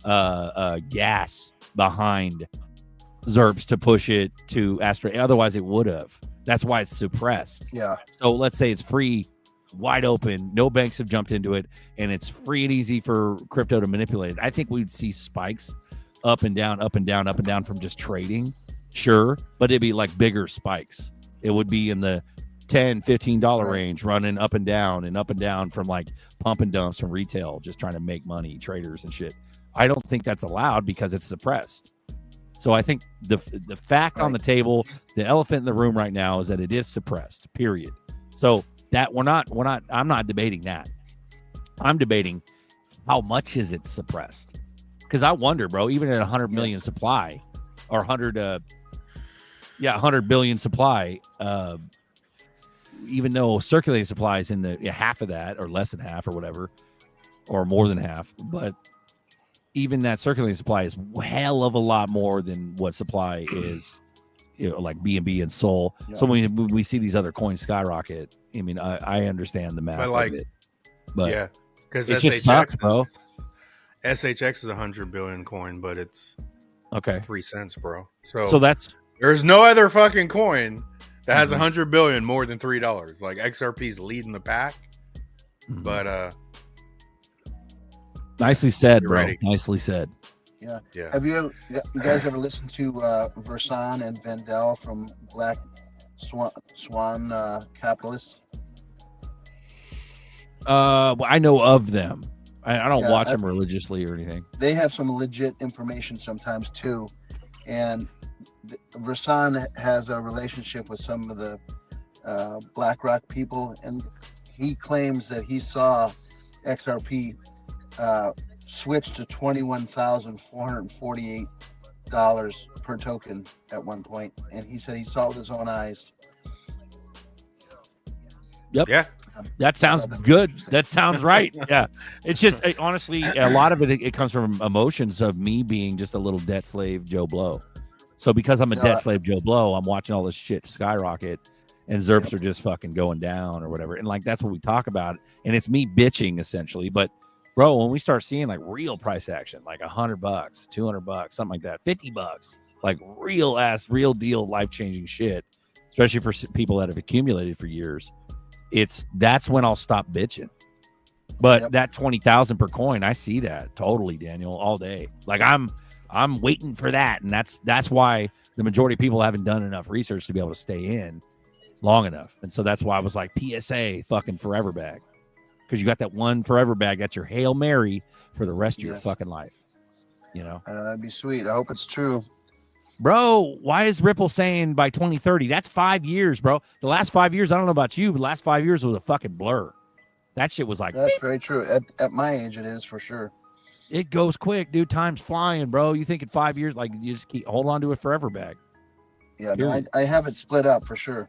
gas behind ZERPs to push it to Astro. Otherwise, it would have. That's why it's suppressed. Yeah. So let's say it's free, wide open. No banks have jumped into it, and it's free and easy for crypto to manipulate it. I think we'd see spikes. Up and down, up and down, up and down from just trading, sure, but it'd be like bigger spikes. It would be in the $10, $15 range, running up and down from like pump and dumps from retail, just trying to make money, traders and shit. I don't think that's allowed because it's suppressed. So I think the fact on the table, the elephant in the room right now is that it is suppressed, period. So that I'm not debating that. I'm debating how much is it suppressed? Because I wonder, bro, even at 100 million supply or 100 billion supply, even though circulating supply is in the half of that or less than half or whatever, or more than half, but even that circulating supply is hell of a lot more than what supply is, like BNB and Sol. Yeah. So when we see these other coins skyrocket, I mean, I understand the math of it. But yeah, because it just sucks, bro. SHX is 100 billion coin, but it's 3 cents, bro. So there's no other fucking coin that has 100 billion more than $3. Like XRP's leading the pack, but nicely said, bro. Ready. Nicely said. Yeah. Have you guys ever listened to Versan and Vendel from Black Swan Capitalists? I know of them. I don't watch them religiously or anything. They have some legit information sometimes too, and Versan has a relationship with some of the BlackRock people, and he claims that he saw XRP switch to 21,448 per token at one point, and he said he saw with his own eyes. Yep. Yeah. That sounds good. That sounds right. Yeah. It's just honestly, a lot of it comes from emotions of me being just a little debt slave Joe Blow. So because I'm a debt slave Joe Blow, I'm watching all this shit skyrocket, and ZRPs are just fucking going down or whatever. And like that's what we talk about. And it's me bitching essentially. But bro, when we start seeing like real price action, like $100, $200, something like that, $50, like real deal, life-changing shit, especially for people that have accumulated for years. That's when I'll stop bitching. But that 20,000 per coin, I see that totally, Daniel, all day. Like I'm waiting for that, and that's why the majority of people haven't done enough research to be able to stay in long enough. And so that's why I was like, PSA fucking forever bag, because you got that one forever bag. That's your Hail Mary for the rest of your fucking life. You know, I know, that'd be sweet. I hope it's true. Bro, why is Ripple saying by 2030? That's 5 years, bro. The last 5 years, I don't know about you, but the last 5 years was a fucking blur. That shit was like... That's very true. At my age, it is for sure. It goes quick, dude. Time's flying, bro. You think in 5 years, like, you just hold on to it forever bag. Yeah, no, I have it split up for sure.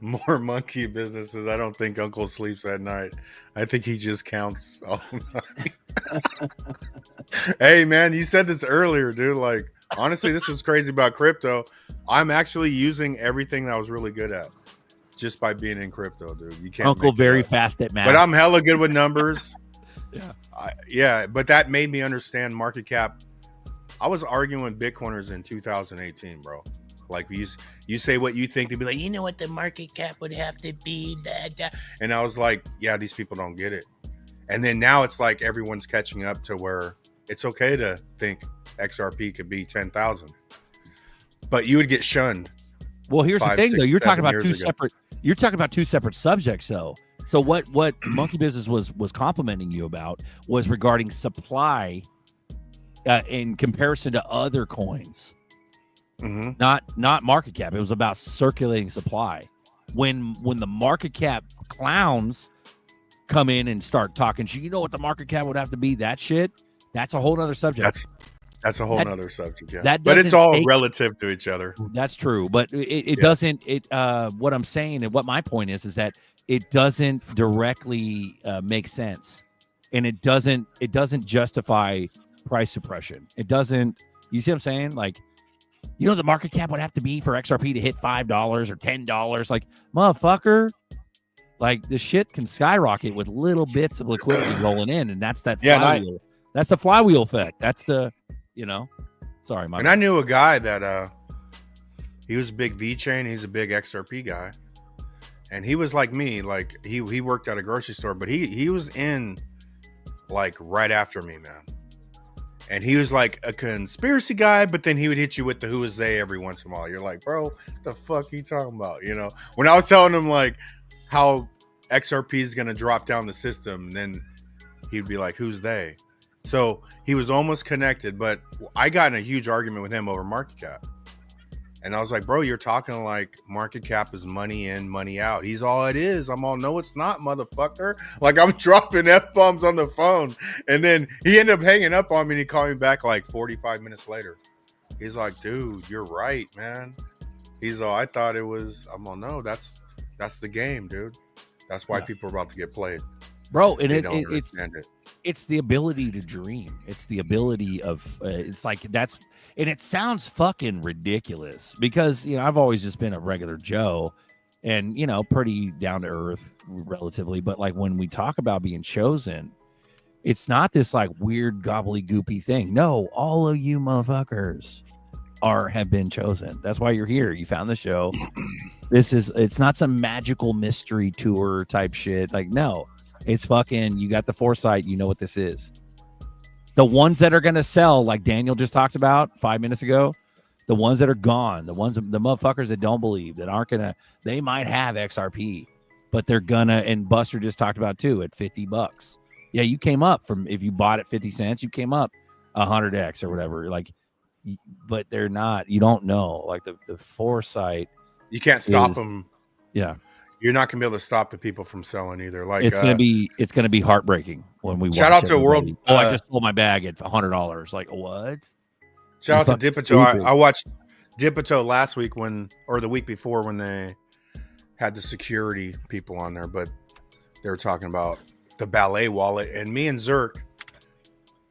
More monkey businesses. I don't think Uncle sleeps at night. I think he just counts all night. Hey, man, you said this earlier, dude. Like, honestly, this was crazy about crypto. I'm actually using everything that I was really good at just by being in crypto, dude. You can't. Uncle very fast at math. But I'm hella good with numbers. Yeah. But that made me understand market cap. I was arguing with Bitcoiners in 2018, bro. Like you say what you think, to be like, you know what the market cap would have to be, and I was like, yeah, these people don't get it. And then now it's like everyone's catching up to where it's okay to think XRP could be 10,000, but you would get shunned. Well, here's the thing, though. You're talking about two separate. You're talking about two separate subjects, though. So what Monkey Business was complimenting you about was regarding supply in comparison to other coins. Mm-hmm. Not market cap. It was about circulating supply. When the market cap clowns come in and start talking, you know what the market cap would have to be? That shit. That's a whole other subject. That's a whole nother subject. Yeah, but it's all relative to each other. That's true, but it doesn't. What I'm saying and what my point is that it doesn't directly make sense, and it doesn't justify price suppression. It doesn't. You see what I'm saying? Like, you know, the market cap would have to be for XRP to hit $5 or $10. Like, motherfucker, like the shit can skyrocket with little bits of liquidity rolling in, and that's that flywheel. That's the flywheel effect. That's the, sorry, Mike. And I knew a guy that he was a big VeChain. He's a big XRP guy, and he was like me. Like he worked at a grocery store, but he was in like right after me, man. And he was like a conspiracy guy, but then he would hit you with the who is they every once in a while. You're like, bro, the fuck you talking about? You know, when I was telling him like how XRP is going to drop down the system, then he'd be like, who's they? So he was almost connected, but I got in a huge argument with him over market cap. And I was like, bro, you're talking like market cap is money in, money out. He's all it is. I'm all, no, it's not, motherfucker. Like I'm dropping F-bombs on the phone. And then he ended up hanging up on me and he called me back like 45 minutes later. He's like, dude, you're right, man. He's all, I thought it was, I'm all, no, that's the game, dude. That's why people are about to get played. Bro, and it's the ability to dream. It's the ability of, it's like that's, and it sounds fucking ridiculous because, I've always just been a regular Joe and, pretty down to earth relatively. But like when we talk about being chosen, it's not this like weird gobbly-goopy thing. No, all of you motherfuckers have been chosen. That's why you're here. You found the show. It's not some magical mystery tour type shit. Like, no, it's fucking, you got the foresight. You know what this is. The ones that are going to sell, like Daniel just talked about 5 minutes ago, the ones that are gone, the motherfuckers that don't believe, that aren't going to, they might have XRP, but they're going to, and Buster just talked about too, at $50. Yeah, you came up from, if you bought at 50 cents, you came up 100x or whatever. Like, but they're not, you don't know. Like the foresight. You can't stop them. Yeah. You're not gonna be able to stop the people from selling either. Like it's gonna be heartbreaking when we shout out to World. I just sold my bag at $100. Like what? Shout out to fucking Dipito. stupid. I watched Dipito last week or the week before when they had the security people on there, but they were talking about the ballet wallet. And me and Zerk,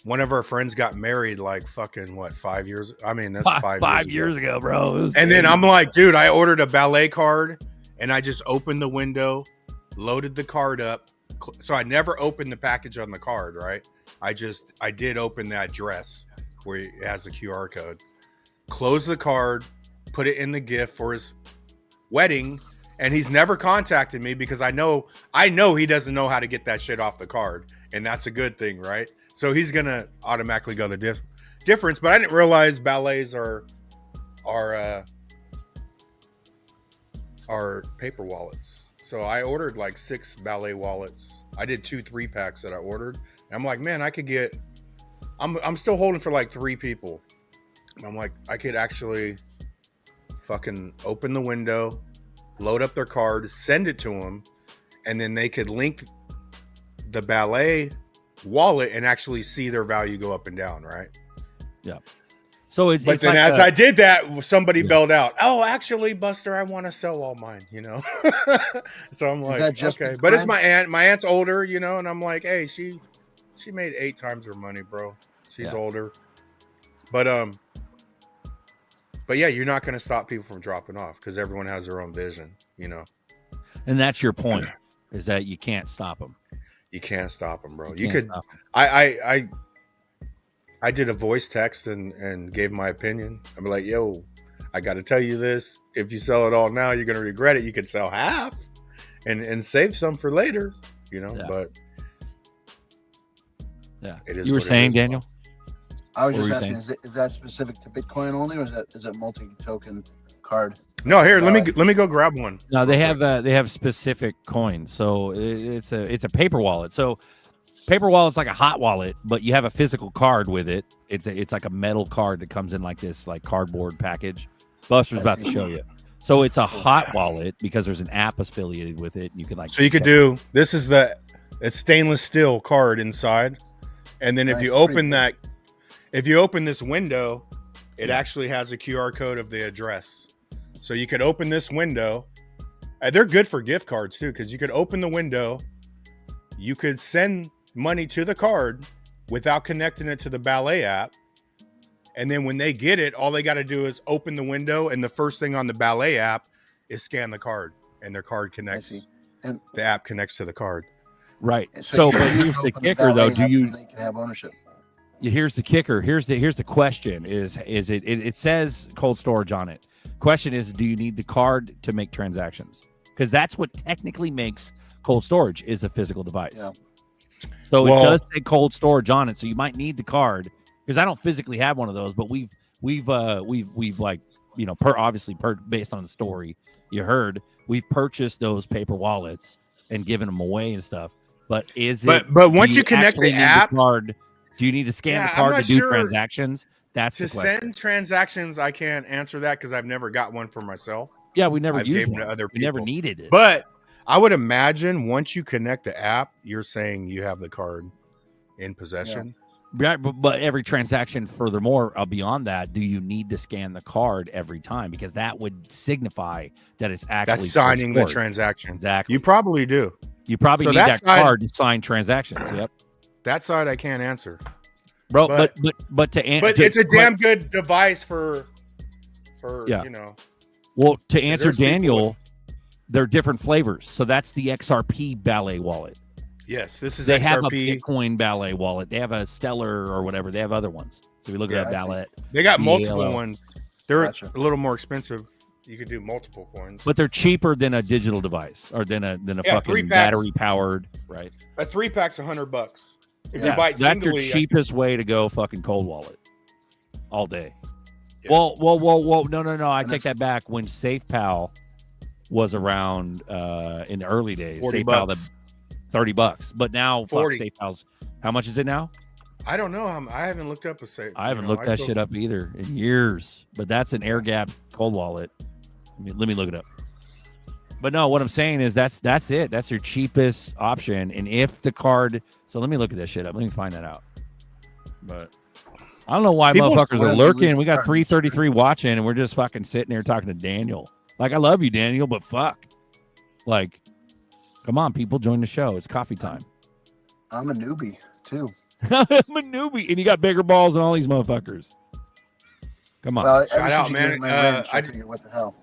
one of our friends got married like fucking 5 years? I mean, that's 5 years ago, bro. And then I'm like, dude, I ordered a ballet card and I just opened the window, loaded the card up. So I never opened the package on the card, right? I did open that address where it has a QR code, closed the card, put it in the gift for his wedding. And he's never contacted me because I know he doesn't know how to get that shit off the card. And that's a good thing, right? So he's going to automatically go the difference. But I didn't realize ballets are paper wallets. So I ordered like 6 ballet wallets. I did 2 3-packs that I ordered. And I'm like, man, I could get, I'm still holding for like 3 people. I'm like, I could actually fucking open the window, load up their card, send it to them, and then they could link the ballet wallet and actually see their value go up and down, right? Yeah. So it's But then like as I did that, somebody bailed out. Oh, actually, Buster, I want to sell all mine, you know? So I'm like, okay. But it's my aunt. My aunt's older, you know, and I'm like, hey, she made 8 times her money, bro. She's older. But yeah, you're not going to stop people from dropping off because everyone has their own vision, you know? And that's your point, is that you can't stop them. You can't stop them, bro. You could. I did a voice text and gave my opinion. I'm like, yo, I got to tell you this. If you sell it all now, you're going to regret it. You could sell half and save some for later, you know, but it is. You were saying, Daniel? I was just asking, is that specific to Bitcoin only, or is it multi-token card? No, here, let me go grab one. No, they have specific coins. So it's a paper wallet. So paper wallet's like a hot wallet, but you have a physical card with it. It's like a metal card that comes in like this like cardboard package. Buster's about to show you. So it's a hot wallet because there's an app affiliated with it. You could like, so you could do, this is it's stainless steel card inside. And then if you open this window, it actually has a QR code of the address. So you could open this window. They're good for gift cards too, because you could open the window. You could send money to the card without connecting it to the ballet app. And then when they get it, all they got to do is open the window, and the first thing on the ballet app is scan the card, and their card connects. And the app connects to the card. Right. So but here's the kicker, though. Do you they can have ownership? Here's the kicker. Here's the question: is it says cold storage on it? Question is, do you need the card to make transactions? Because that's what technically makes cold storage is a physical device. Yeah. So it does say cold storage on it. So you might need the card, because I don't physically have one of those, but we've like, you know, obviously based on the story you heard, we've purchased those paper wallets and given them away and stuff. But but once you connect the app, card, do you need to scan the card to do transactions? That's to send transactions. I can't answer that because I've never got one for myself. Yeah, we never used one to other people. We never needed it. But I would imagine once you connect the app, you're saying you have the card in possession. Yeah. But every transaction, furthermore, beyond that, do you need to scan the card every time? Because that would signify that it's actually that's signing the transaction. Exactly. You probably do. You probably need that card to sign transactions. Yep. That side I can't answer. Bro, but to answer, but it's a damn good device for you know. Well, to answer Daniel, they're different flavors. So that's the XRP ballet wallet. Yes, this is they XRP. Have a Bitcoin ballet wallet. They have a Stellar or whatever. They have other ones. So we look at that ballet. They got multiple ones. They're a little more expensive. You could do multiple coins, but they're cheaper than a digital device or than a fucking battery powered. Right. A 3-pack's $100. If you buy it that's singly, your cheapest way to go fucking cold wallet all day. Yeah. Whoa. No. I take that back. When SafePal was around in the early days, $40. $30. But now SafePal's. How much is it now? I don't know. I haven't looked up a safe. I haven't looked that shit up either in years. But that's an air gap cold wallet. Let me look it up. But no, what I'm saying is that's it. That's your cheapest option. And if the card, so let me look at this shit up. Let me find that out. But I don't know why People- motherfuckers are Well, lurking. We got 333 watching, and we're just fucking sitting here talking to Daniel. Like, I love you, Daniel, but fuck. Like, come on, people, join the show. It's coffee time. I'm a newbie too. I'm a newbie, and you got bigger balls than all these motherfuckers. Come on. Well, Shout ever out, since you man. gave me my wrench, I I- figured, what the hell?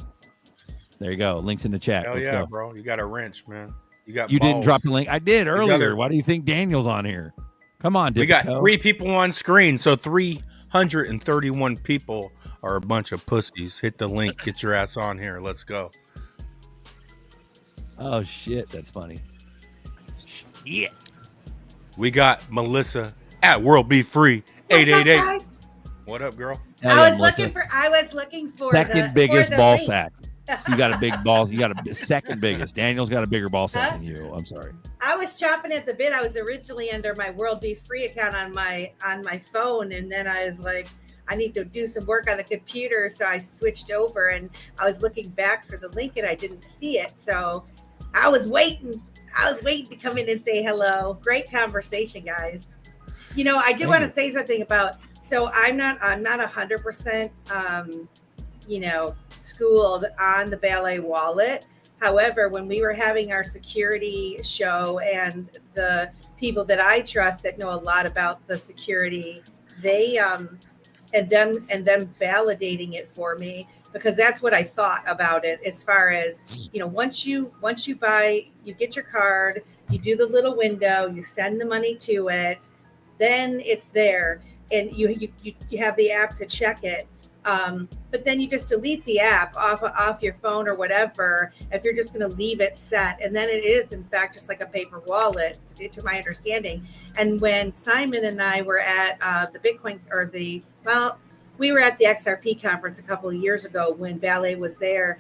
There you go. Links in the chat. Hell Let's yeah, go. bro. You got a wrench, man. You got You didn't balls. drop the link. I did earlier. other- Why do you think Daniel's on here? Come on, We got Diffico. 3 people on screen, so 331 people are a bunch of pussies. Hit the link. Get your ass on here. Let's go. Oh shit, that's funny. Shit. We got Melissa at World Be Free 888. What up, girl? Hell yeah, I was Melissa. looking for Second the, biggest for the ball link. sack. So you got a big ball. You got a second biggest. Daniel's got a bigger ball sack Huh? than you. I'm sorry. I was chopping at the bit. I was originally under my World Be Free account on my phone, and then I was like, I need to do some work on the computer, so I switched over, and I was looking back for the link, and I didn't see it, so I was waiting. To come in and say hello. Great conversation, guys. You know, I do want to say something about. So I'm not 100%, schooled on the Ballet wallet. However, when we were having our security show, and the people that I trust that know a lot about the security, they and them validating it for me, because that's what I thought about it. As far as, once you buy, you get your card, you do the little window, you send the money to it, then it's there, and you have the app to check it. But then you just delete the app off your phone or whatever, if you're just going to leave it set. And then it is, in fact, just like a paper wallet, to my understanding. And when Simon and I were at the Bitcoin, we were at the XRP conference a couple of years ago when Ballet was there.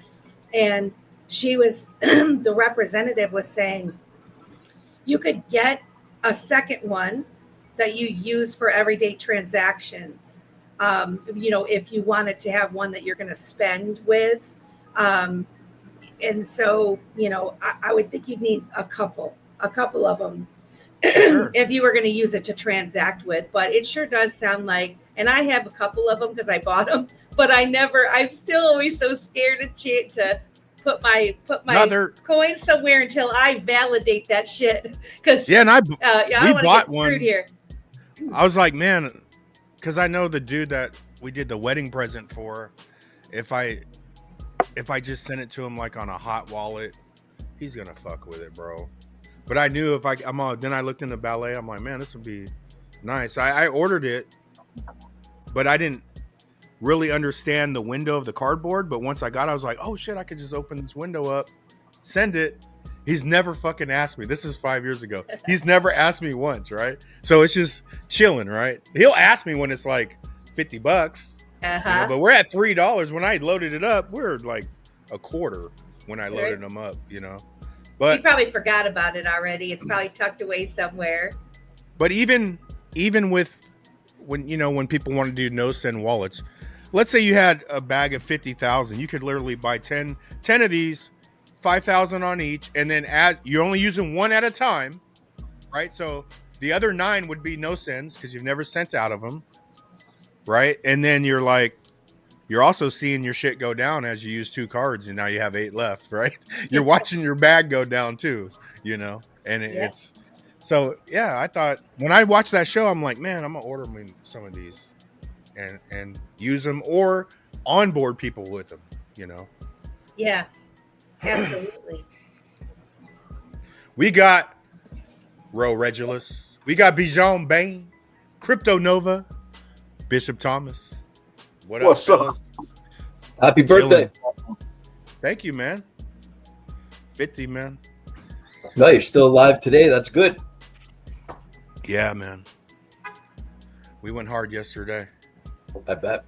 And she was, the representative was saying, you could get a second one that you use for everyday transactions. If you wanted to have one that you're going to spend with. And so, I would think you'd need a couple of them Sure. if you were going to use it to transact with. But it sure does sound like, and I have a couple of them because I bought them, but I'm still always so scared to put my coins somewhere until I validate that shit. Because Yeah, and I don't want to bought get screwed one. here. I was like, man, because I know the dude that we did the wedding present for. If I just send it to him like on a hot wallet, he's gonna fuck with it, bro. But I knew then I looked into Ballet. I'm like, man, this would be nice. I ordered it, but I didn't really understand the window of the cardboard. But once I got it, I was like, oh shit, I could just open this window up, send it. He's never fucking asked me. This is 5 years ago. He's never asked me once, right? So it's just chilling, right? He'll ask me when it's like $50, but we're at $3. When I loaded it up, we're like a quarter when I loaded them up, But You probably forgot about it already. It's probably tucked away somewhere. But even with when people want to do no send wallets, let's say you had a bag of 50,000, you could literally buy 10 of these, 5,000 on each, and then you're only using one at a time, right? So the other 9 would be no sends because you've never sent out of them, right? And then you're also seeing your shit go down as you use 2 cards, and now you have 8 left, right? You're watching your bag go down too, and it's so yeah. I thought when I watched that show, I'm like, man, I'm gonna order me some of these and use them or onboard people with them, Yeah, absolutely. We got Ro Regulus, we got Bijan Bain, Crypto Nova, Bishop Thomas. What's up? fellas? Happy birthday. Thank you, man. 50, man. No, you're still alive today. That's good. Yeah, man. We went hard yesterday. I bet.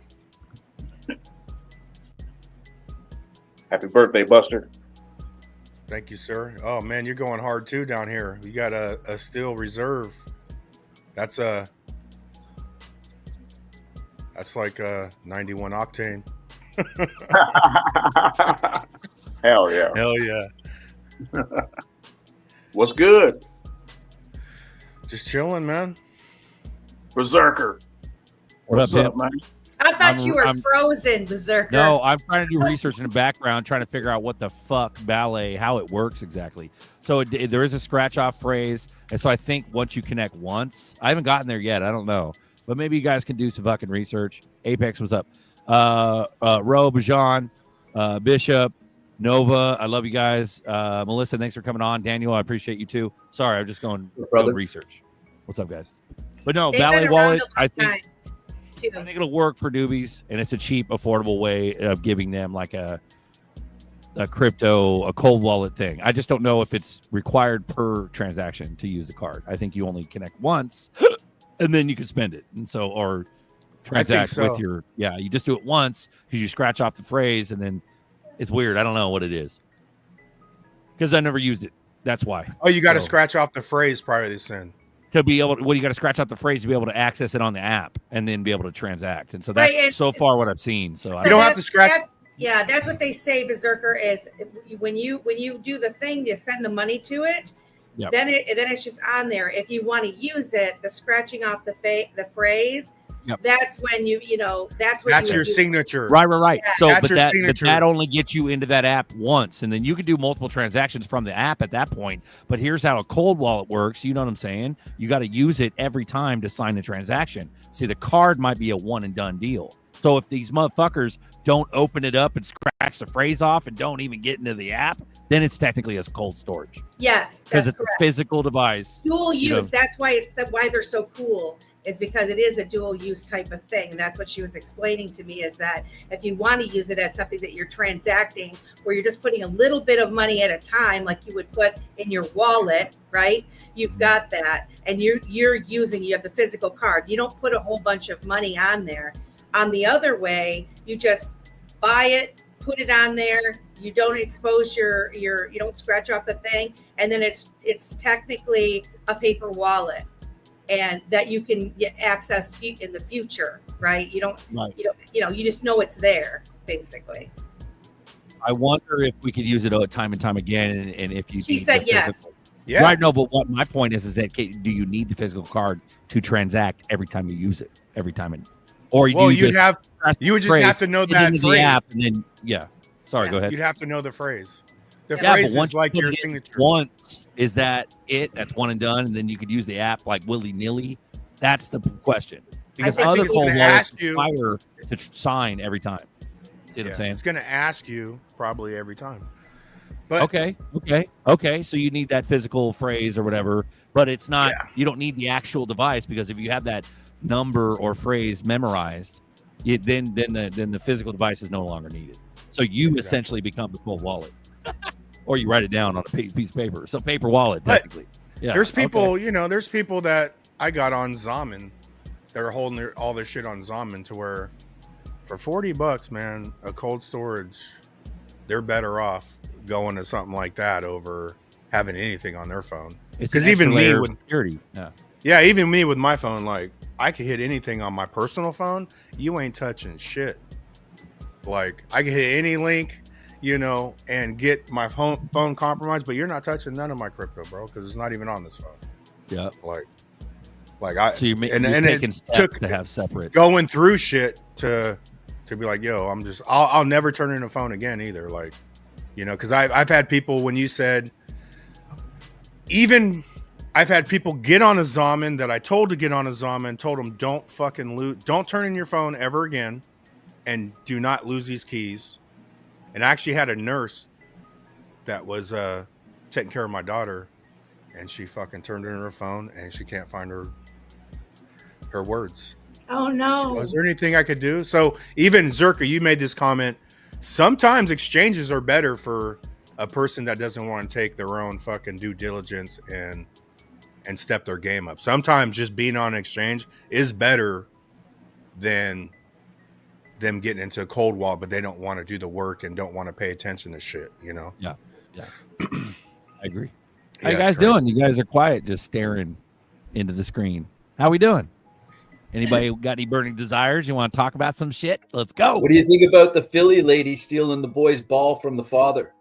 Happy birthday, Buster. Thank you, sir. Oh man, you're going hard too down here. You got a steel reserve. That's like 91 octane. Hell yeah. Hell yeah. What's good? Just chilling, man. Berserker. What What's up, up, man? I thought you were frozen, Berserker. No, I'm trying to do research in the background, trying to figure out what the fuck ballet, how it works exactly. So there is a scratch off phrase, and so I think once you connect once, I haven't gotten there yet. I don't know, but maybe you guys can do some fucking research. Apex was up. Robe, Jean, Bishop, Nova, I love you guys. Melissa, thanks for coming on. Daniel, I appreciate you too. Sorry, I'm just going research. What's up, guys? But no, They've ballet been around wallet, a long time, I think it'll work for newbies, and it's a cheap, affordable way of giving them like a cold wallet thing. I just don't know if it's required per transaction to use the card. I think you only connect once, and then you can spend it, and so or transact with your you just do it once because you scratch off the phrase, and then it's weird. I don't know what it is because I never used it. That's why. Oh, you got to scratch off the phrase prior to send. To be able to, you got to scratch out the phrase to be able to access it on the app and then be able to transact. And so that's so far what I've seen. So you don't have to scratch. That's what they say, Berserker, is when you do the thing, you send the money to it. Yep. Then it's just on there. If you want to use it, the scratching off the phrase. Yep. That's when that's your signature. Right. Yeah. So, that's but signature. that only gets you into that app once, and then you can do multiple transactions from the app at that point. But here's how a cold wallet works. You know what I'm saying? You got to use it every time to sign the transaction. See, the card might be a one and done deal. So if these motherfuckers don't open it up and scratch the phrase off and don't even get into the app, then it's technically as cold storage. Yes, because it's correct. a physical device. Dual use. That's why why they're so cool. Is because it is a dual use type of thing. That's what she was explaining to me, is that if you want to use it as something that you're transacting, where you're just putting a little bit of money at a time, like you would put in your wallet, right? You've got that, and you have the physical card. You don't put a whole bunch of money on there. On the other way, you just buy it, put it on there. You don't expose you don't scratch off the thing, and then it's technically a paper wallet. And that you can get access in the future, right? You just know it's there, basically. I wonder if we could use it time and time again, and if you. She said yes. Yeah. Right. No, but what my point is that do you need the physical card to transact every time you use it? Every time, or you would just have to know that phrase. The app, and then Sorry, go ahead. You'd have to know the phrase. The phrase is like your signature. Once is that it? That's one and done, and then you could use the app like willy-nilly. That's the question. Because other cold wallets require to sign every time. See what I'm saying? It's going to ask you probably every time. But okay. So you need that physical phrase or whatever, but it's not. Yeah. You don't need the actual device, because if you have that number or phrase memorized, then the physical device is no longer needed. So you essentially become the cold wallet. Or you write it down on a piece of paper. So paper wallet, technically. Yeah. There's people, there's people that I got on Zamen. They're holding all their shit on Zamen to where for $40, man, a cold storage, they're better off going to something like that over having anything on their phone. Because even me with security. Even me with my phone, like I could hit anything on my personal phone. You ain't touching shit. Like I can hit any link, and get my phone compromised, but you're not touching none of my crypto, bro, because it's not even on this phone. Yeah. Like I. So you're taking steps to have separate. Going through shit to be like, yo, I'll never turn in a phone again either. Like, because I've had people, when you said, I've had people get on a Zamen that I told to get on a Zamen, told them don't fucking don't turn in your phone ever again, and do not lose these keys. And I actually had a nurse that was taking care of my daughter, and she fucking turned in her phone and she can't find her words. Oh no. Was there anything I could do? So even Zerka, you made this comment. Sometimes exchanges are better for a person that doesn't want to take their own fucking due diligence and step their game up. Sometimes just being on an exchange is better than them getting into a cold wall, but they don't want to do the work and don't want to pay attention to shit, Yeah. I agree. How you guys doing? You guys are quiet, just staring into the screen. How we doing? Anybody got any burning desires? You want to talk about some shit? Let's go. What do you think about the Philly lady stealing the boy's ball from the father?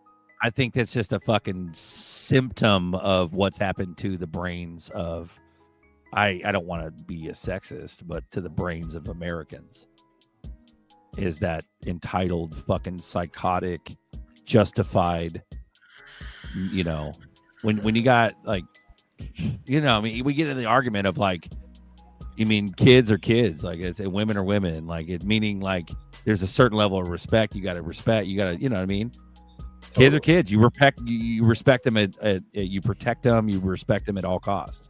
I think that's just a fucking symptom of what's happened to the brains of I don't want to be a sexist, but to the brains of Americans is that entitled, fucking psychotic, justified, you know, when you got like, you know, I mean, we get in the argument of like, you mean kids are kids, like it's women are women, like it meaning like there's a certain level of respect you got to respect, you got to, you know what I mean? Kids are kids. You respect them you protect them, you respect them at all costs.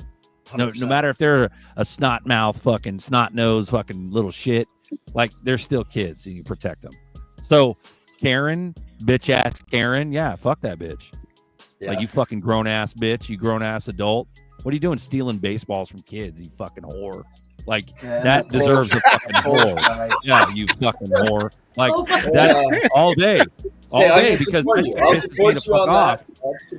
No matter if they're a snot mouth, fucking snot nose, fucking little shit, like they're still kids and you protect them. So Karen, bitch ass Karen, yeah, fuck that bitch. Yeah. Like you fucking grown ass bitch, you grown ass adult. What are you doing stealing baseballs from kids, you fucking whore? Like that deserves a fucking whore. Yeah, you fucking whore. Like that all day. All day because pisses me the fuck off.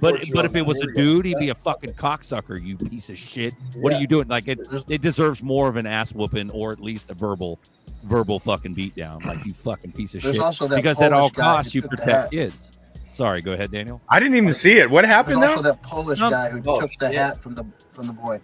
But if it was a dude, he'd be a fucking cocksucker, you piece of shit. What are you doing? Like it deserves more of an ass whooping or at least a verbal fucking beatdown. Like you fucking piece of shit. Because at all costs you protect kids. Sorry, go ahead, Daniel. I didn't even see it. What happened There's now? also that Polish guy who took the hat from the boy.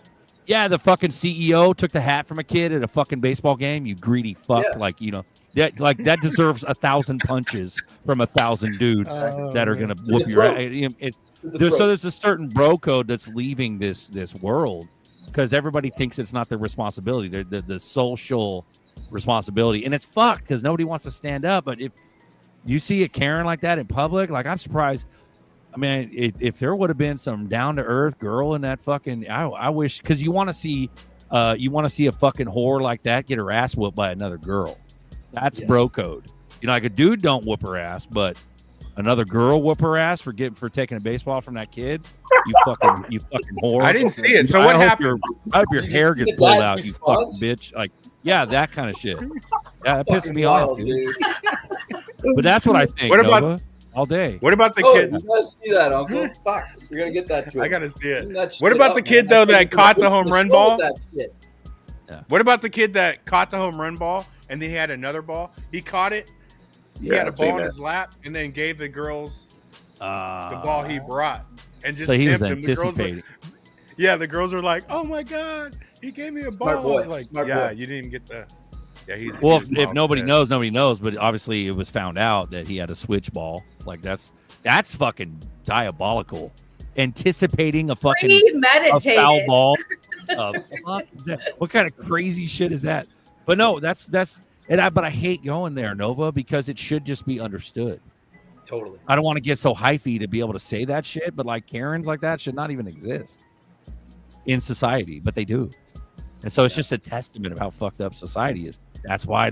Yeah, the fucking CEO took the hat from a kid at a fucking baseball game. You greedy fuck. Yeah. Like, you know, that deserves 1,000 punches from 1,000 dudes that are gonna whoop your ass. So there's a certain bro code that's leaving this world because everybody thinks it's not their responsibility. They're the social responsibility, and it's fucked because nobody wants to stand up. But if you see a Karen like that in public, like I'm surprised. I mean, if there would have been some down to earth girl in that fucking, I wish, because you want to see a fucking whore like that get her ass whooped by another girl. That's bro code. You know, like a dude don't whoop her ass, but another girl whoop her ass for taking a baseball from that kid. You fucking whore. I didn't see it. So what happened? I hope your hair gets pulled out, you fucking bitch. Like, yeah, that kind of shit. Yeah, that pisses me off, dude. But that's what I think. What about Nova, all day? What about the kid? You gotta see that, Uncle. Fuck, we're gonna get that to it. I gotta see it. What about the kid though that caught the home run ball? What about the kid that caught the home run ball and then he had another ball? He caught it. He had a ball in his lap and then gave the girls the ball he brought and just pimped them. The girls the girls are like, "Oh my god, he gave me a ball." Boy. Like, Smart yeah, boy. you didn't even get the. Yeah, if nobody knows, nobody knows. But obviously, it was found out that he had a switch ball. Like that's fucking diabolical. Anticipating a fucking a foul ball. Fuck is that? What kind of crazy shit is that? But no, but I hate going there, Nova, because it should just be understood. Totally. I don't want to get so hyphy to be able to say that shit, but like Karens like that should not even exist in society, but they do. And so it's just a testament of how fucked up society is. That's why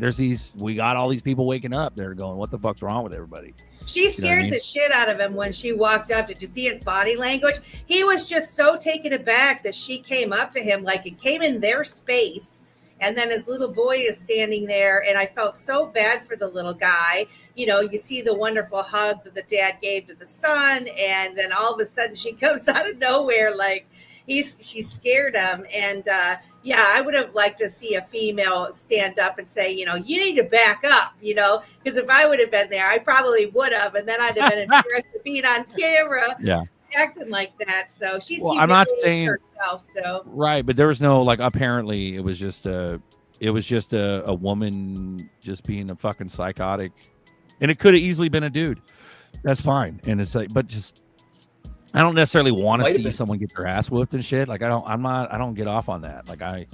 we got all these people waking up. They're going, what the fuck's wrong with everybody? She scared the shit out of him when she walked up. Did you see his body language? He was just so taken aback that she came up to him like it came in their space. And then his little boy is standing there. And I felt so bad for the little guy. You know, you see the wonderful hug that the dad gave to the son. And then all of a sudden she comes out of nowhere like she scared him. And I would have liked to see a female stand up and say, you know, you need to back up, you know, because if I would have been there, I probably would have. And then I'd have been embarrassed to be on camera acting like that. So she's I'm not saying herself. So right, but there was no like apparently it was just a woman just being a fucking psychotic, and it could have easily been a dude. That's fine. And it's like, but just I don't necessarily want to see someone get their ass whooped and shit. Like I don't get off on that. Like I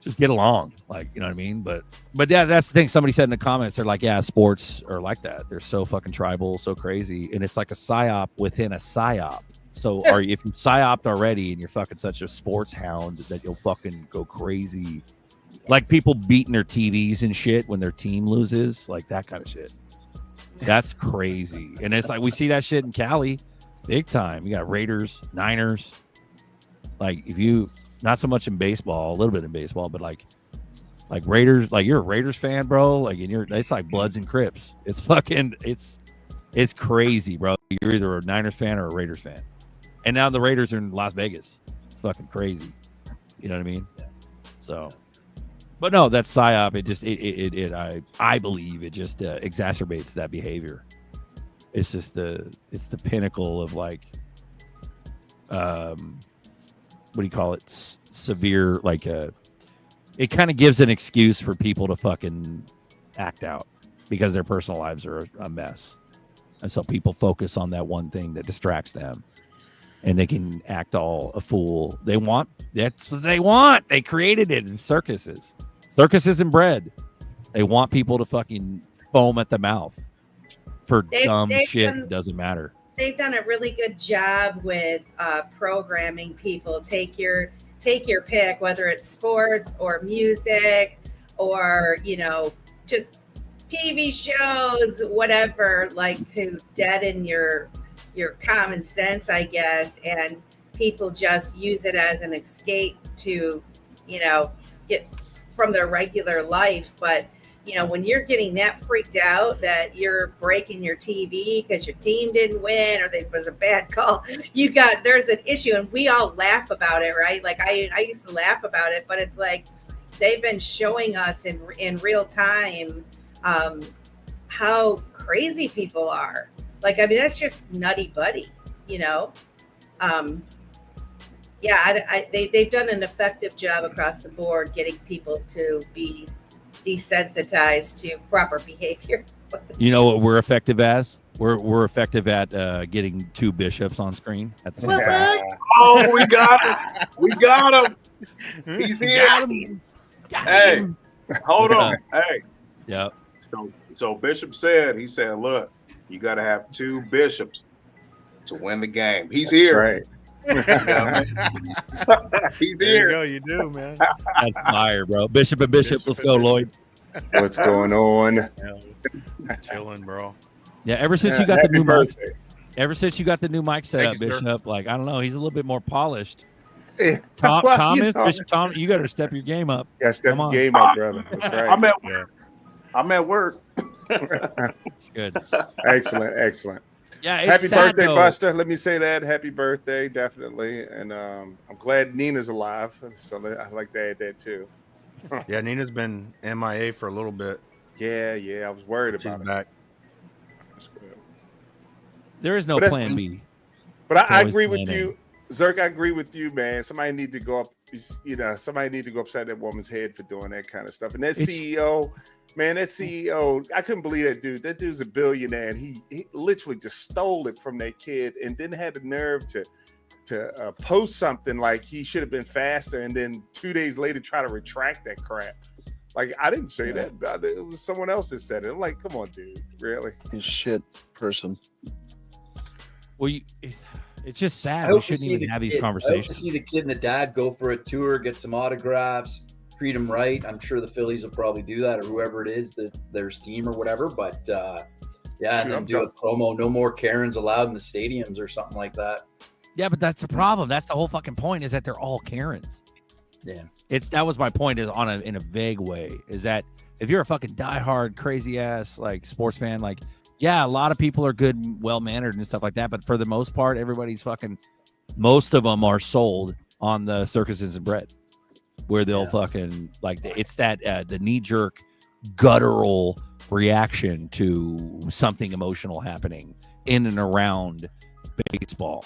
just get along. Like, you know what I mean? But yeah, that's the thing. Somebody said in the comments, they're like, yeah, sports are like that. They're so fucking tribal, so crazy. And it's like a psyop within a psyop. So if you psyoped already and you're fucking such a sports hound that you'll fucking go crazy. Like people beating their TVs and shit when their team loses, like that kind of shit. That's crazy. And it's like we see that shit in Cali. Big time. You got Raiders, Niners. Like if you not so much in baseball, a little bit in baseball, but like Raiders, like you're a Raiders fan, bro. Like and it's like Bloods and Crips. It's fucking it's crazy, bro. You're either a Niners fan or a Raiders fan. And now the Raiders are in Las Vegas. It's fucking crazy. You know what I mean? So but no, that psyop, it just I believe it just exacerbates that behavior. It's just the pinnacle of like what do you call it? Severe, like it kind of gives an excuse for people to fucking act out because their personal lives are a mess. And so people focus on that one thing that distracts them and they can act all a fool. That's what they want. They created it in circuses. Circuses and bread. They want people to fucking foam at the mouth for dumb shit. It doesn't matter. They've done a really good job with programming people. Take your pick, whether it's sports or music or, you know, just TV shows, whatever, like to deaden your common sense, I guess, and people just use it as an escape to, you know, get from their regular life. But you know, when you're getting that freaked out that you're breaking your TV because your team didn't win or there was a bad call, there's an issue, and we all laugh about it, right? Like I used to laugh about it, but it's like they've been showing us in real time how crazy people are. Like, I mean, that's just nutty buddy, you know? They've done an effective job across the board getting people to be desensitized to proper behavior. You know what we're effective as? We're effective at getting two bishops on screen at the same time. Oh, we got him. We got him. He's here. Hey, hold on. Hey. Yep. So Bishop said, he said, look, you got to have two bishops to win the game. He's here. Right. He's there here. You go. You do, man. That's fire, bro. Bishop and Bishop. Let's go, Lloyd. What's going on? Chilling, bro. Yeah, ever since you got the new birthday. mic, ever since you got the new mic set Thank up, you, sir. Bishop, like I don't know, he's a little bit more polished. Yeah. Bishop Tom, you got to step your game up. Yeah, step Come your on. game up, brother. That's right. I'm at work. Good. Excellent. Yeah, it's happy sad, birthday, though. Buster. Let me say that. Happy birthday, definitely. And I'm glad Nina's alive. So I like to add that too. Yeah, Nina's been MIA for a little bit. Yeah. I was worried She's about it. back. There is no plan B. But I always agree with plan A. you, Zerk. I agree with you, man. Somebody need to go up. Somebody need to go upside that woman's head for doing that kind of stuff. And that CEO, man, I couldn't believe that dude. That dude's a billionaire, and he literally just stole it from that kid, and then had the nerve to post something like he should have been faster, and then 2 days later try to retract that crap. Like, I didn't say that. It was someone else that said it. I'm like, come on, dude, really? He's a shit person. Well, it's just sad. I We hope to shouldn't see even the have these kid. I hope to conversations. see the kid and the dad go for a tour, get some autographs, treat him right. I'm sure the Phillies will probably do that, or whoever it is, their team or whatever. But and then do a promo. No more Karens allowed in the stadiums or something like that. Yeah, but that's the problem. That's the whole fucking point, is that they're all Karens. Yeah. That was my point, is in a vague way, is that if you're a fucking diehard crazy ass like sports fan, like, yeah, a lot of people are good, well mannered and stuff like that, but for the most part, most of them are sold on the circuses and bread, where they'll fucking like it's that the knee jerk guttural reaction to something emotional happening in and around baseball,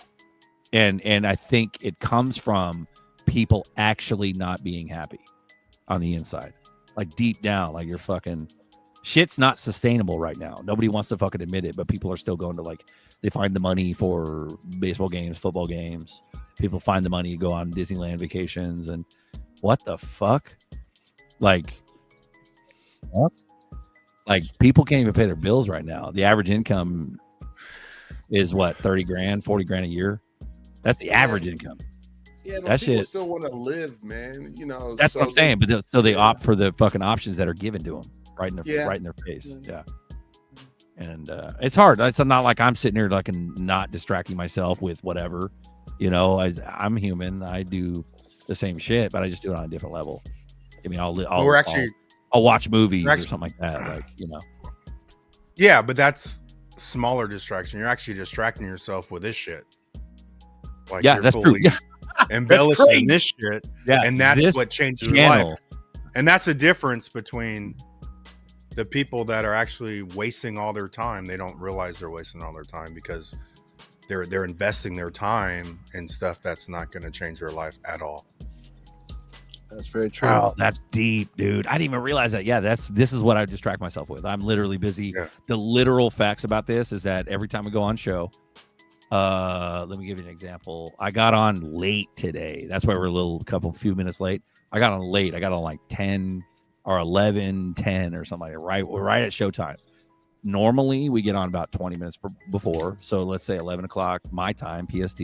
and I think it comes from people actually not being happy on the inside, like deep down, like you're fucking shit's not sustainable right now. Nobody wants to fucking admit it, but people are still going to, like, they find the money for baseball games, football games. People find the money to go on Disneyland vacations, and what the fuck? Like, what? Like, people can't even pay their bills right now. The average income is what, 30 grand, 40 grand a year? That's the average income. Yeah, that people shit still want to live, man. That's what I'm saying. But they opt for the fucking options that are given to them right in their face. Yeah. And it's hard. It's not like I'm sitting here like and not distracting myself with whatever. I'm human. I do the same shit, but I just do it on a different level. I mean, I'll watch movies or something like that. Like, Yeah, but that's smaller distraction. You're actually distracting yourself with this shit. Like, yeah, you're that's true. Yeah. Embellishing this shit, yeah, and that's what changes your life. And that's the difference between the people that are actually wasting all their time. They don't realize they're wasting all their time because they're investing their time in stuff that's not going to change their life at all. That's very true. Oh, that's deep, dude. I didn't even realize that. Yeah, this is what I distract myself with. I'm literally busy. Yeah. The literal facts about this is that every time we go on show, let me give you an example. I got on late today. That's why we're a few minutes late. I got on late. I got on like 10 or 11, 10 or something like that. Right at showtime. Normally we get on about 20 minutes before. So let's say 11 o'clock my time, PST.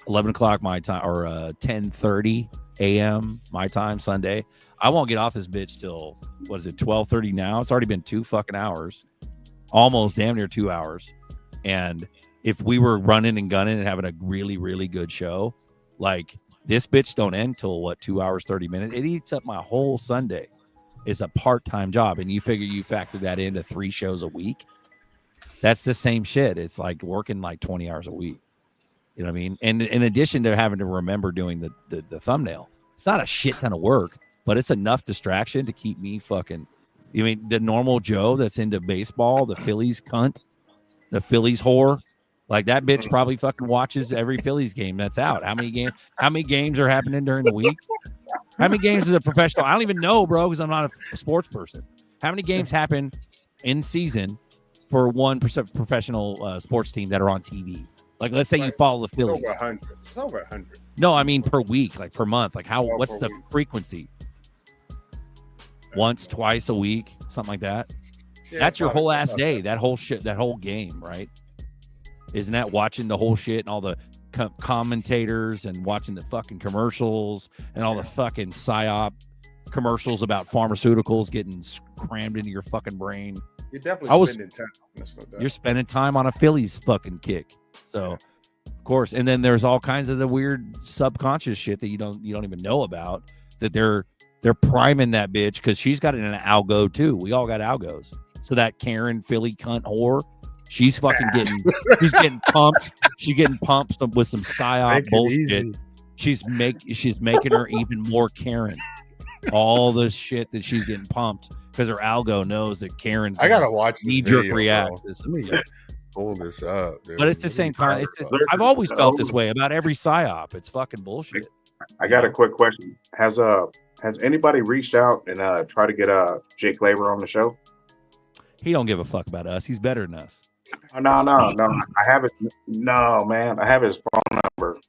11 o'clock my time, or 10:30 a.m. my time Sunday. I won't get off this bitch till, what is it, 12:30 now? It's already been 2 fucking hours, almost damn near 2 hours. And if we were running and gunning and having a really, really good show, like this bitch don't end till what, 2 hours, 30 minutes. It eats up my whole Sunday. It's a part-time job. And you figure you factor that into 3 shows a week. That's the same shit. It's like working like 20 hours a week. You know what I mean? And in addition to having to remember doing the thumbnail, it's not a shit ton of work, but it's enough distraction to keep me fucking. You mean the normal Joe that's into baseball, the Phillies cunt, the Phillies whore, like that bitch probably fucking watches every Phillies game that's out. How many games are happening during the week? How many games is a professional? I don't even know, bro, because I'm not a sports person. How many games happen in season for one professional sports team that are on TV? Like, let's say you follow the Phillies. It's over 100. No, I mean per week, like per month. Like what's the frequency? Once, twice a week, something like that. Yeah, that's your whole ass day. That whole shit, that whole game, right? Isn't that watching the whole shit and all the commentators and watching the fucking commercials and all the fucking psyop commercials about pharmaceuticals getting crammed into your fucking brain? You're definitely spending time. That's no doubt. You're spending time on a Phillies fucking kick. So, of course, and then there's all kinds of the weird subconscious shit that you don't even know about, that they're priming that bitch because she's got an algo too. We all got algos. So that Karen Philly cunt whore, she's fucking getting pumped. She's getting pumped with some psyop bullshit. She's making her even more Karen. All the shit that she's getting pumped because her algo knows that Karen's. I gotta watch knee jerk react. Pull this up, dude. But it's the same kind. I've always felt this way about every psyop. It's fucking bullshit. I got a quick question. Has anybody reached out and tried to get Jake Labor on the show? He don't give a fuck about us. He's better than us. Oh, no. I have it. No, man. I have his phone number.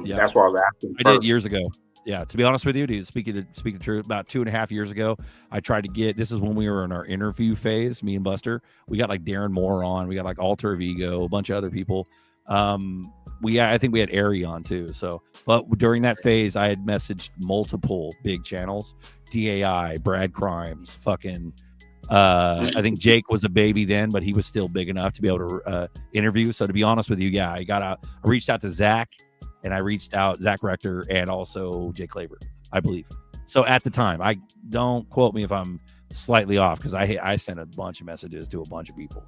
That's why I was asking. I did years ago. Yeah, to be honest with you, dude, speak the truth, about 2.5 years ago, I tried to get, this is when we were in our interview phase, me and Buster. We got like Darren Moore on, we got like Alter of Ego, a bunch of other people. I think we had Ari on too. So, but during that phase, I had messaged multiple big channels, DAI, Brad Crimes, fucking. I think Jake was a baby then, but he was still big enough to be able to interview. So to be honest with you, yeah, I reached out to Zach. And I reached out Zach Rector and also Jake Labor, I believe. So at the time, I don't quote me if I'm slightly off, because I sent a bunch of messages to a bunch of people.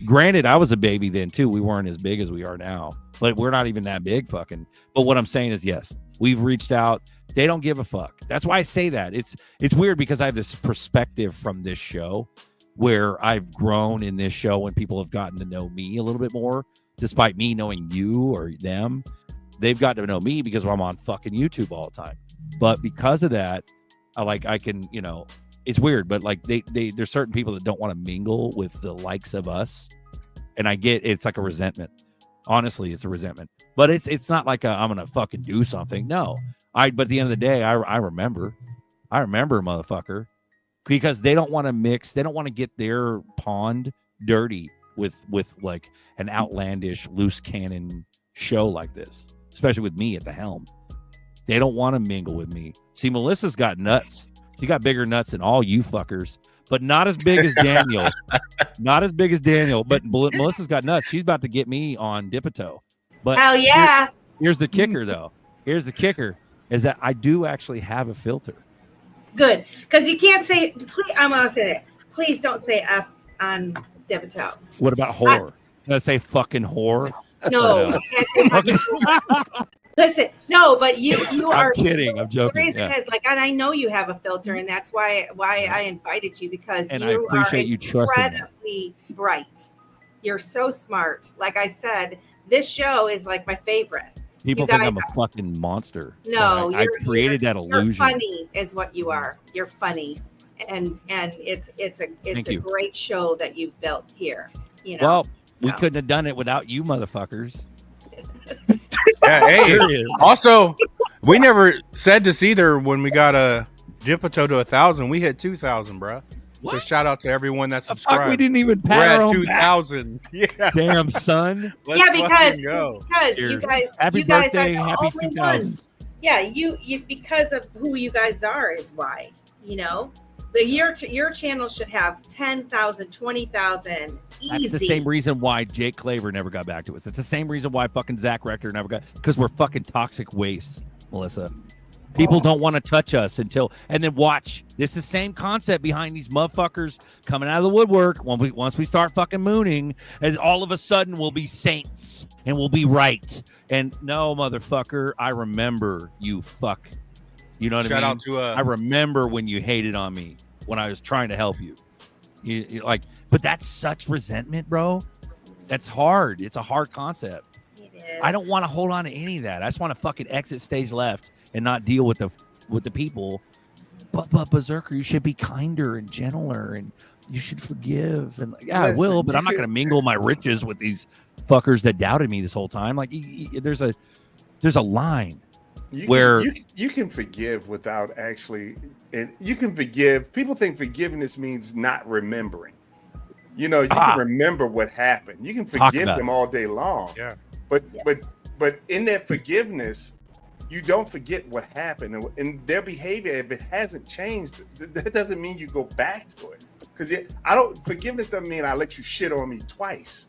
Granted, I was a baby then too. We weren't as big as we are now, but we're not even that big fucking. But what I'm saying is, yes, we've reached out. They don't give a fuck. That's why I say that. It's weird because I have this perspective from this show where I've grown in this show and people have gotten to know me a little bit more, despite me knowing you or them. They've got to know me because I'm on fucking YouTube all the time. But because of that, I can, it's weird, but like there's certain people that don't want to mingle with the likes of us. And I get, it's like a resentment. Honestly, it's a resentment. But it's not like I'm going to fucking do something. No. But at the end of the day, I remember, motherfucker, because they don't want to mix. They don't want to get their pond dirty with like an outlandish loose cannon show like this. Especially with me at the helm. They don't want to mingle with me. See, Melissa's got nuts. She got bigger nuts than all you fuckers, but not as big as Daniel. Not as big as Daniel, but Melissa's got nuts. She's about to get me on Dipito. But hell yeah. Here's the kicker, though. Here's the kicker, is that I do actually have a filter. Good. Because you can't say, please, I'm going to say that. Please don't say F on Dipito. What about whore? Did I say fucking whore? No. Listen, no, but you are. I'm kidding. I'm joking. The reason is, like, and I know you have a filter, and that's why I invited you, because and you I appreciate are you trusting incredibly bright. You're so smart. Like I said, This show is like my favorite. People You think guys- I'm a fucking monster. No, but I created that You're illusion. funny, is what you are. You're funny, and it's Thank a you. great show that you've built here. You know. Well, we so. couldn't have done it without you motherfuckers. Yeah, hey, There it is. also, we never said this either when we got a Dipito to 1,000. We hit 2,000, bro. So shout out to everyone that subscribed. Fuck, we didn't even pat We're our at own 2,000. Yeah. Damn, son. Let's Yeah, because fucking go. you guys, Happy you guys birthday, are the happy only 2000. ones. Yeah, you because of who you guys are is why. You know, your channel should have 10,000, 20,000 easy. That's the same reason why Jake Claver never got back to us. It's the same reason why fucking Zach Rector never got, because we're fucking toxic waste, Melissa. People don't want to touch us until, and then watch. This is the same concept behind these motherfuckers coming out of the woodwork. Once we start fucking mooning, and all of a sudden we'll be saints and we'll be right. And no, motherfucker, I remember you fuck. You know what I mean? Shout out to I remember when you hated on me when I was trying to help you. You like, but that's such resentment, bro. That's hard. It's a hard concept. It is. I don't want to hold on to any of that. I just want to fucking exit stage left and not deal with the people. But Berserker, you should be kinder and gentler, and you should forgive. And yeah, I will, but I'm not going to mingle my riches with these fuckers that doubted me this whole time. Like, there's a line where you can forgive without actually, and you can forgive. People think forgiveness means not remembering. You know, you can remember what happened. You can forgive them all day long. Yeah. But in that forgiveness, you don't forget what happened, and their behavior, if it hasn't changed, that doesn't mean you go back to it. Because forgiveness doesn't mean I let you shit on me twice.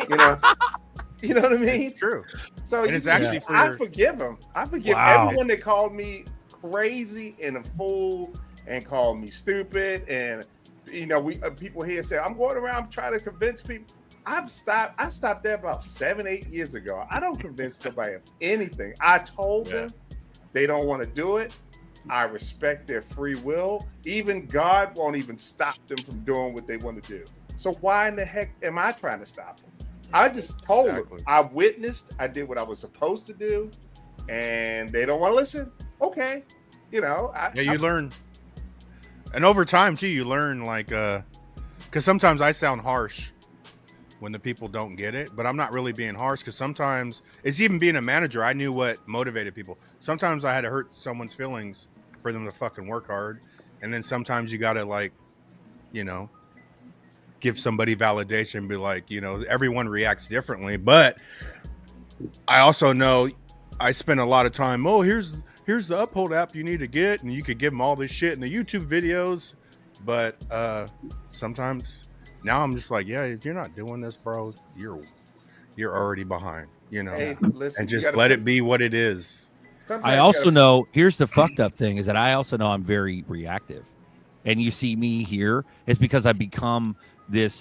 You know, you know what I mean? It's true. So and it's actually I forgive them. I forgive everyone that called me crazy and a fool and called me stupid. And you know, we people here say I'm going around trying to convince people. I stopped there about 7-8 years ago. I don't convince nobody of anything. I told them they don't want to do it. I respect their free will. Even God won't even stop them from doing what they want to do. So why in the heck am I trying to stop them? I just told them. I witnessed. I did what I was supposed to do, and they don't want to listen. Okay, you know. You learn, and over time too, you learn like, because sometimes I sound harsh when the people don't get it, but I'm not really being harsh, because sometimes it's even being a manager. I knew what motivated people. Sometimes I had to hurt someone's feelings for them to fucking work hard. And then sometimes you got to, like, you know, give somebody validation, be like, you know, everyone reacts differently. But I also know I spend a lot of time, here's the Uphold app you need to get, and you could give them all this shit in the YouTube videos. But sometimes now I'm just like, yeah, if you're not doing this, bro, you're already behind, you know. Hey, listen, and just let it be what it is. I also know, here's the fucked up thing, is that I also know I'm very reactive. And you see me here, it's because I've become this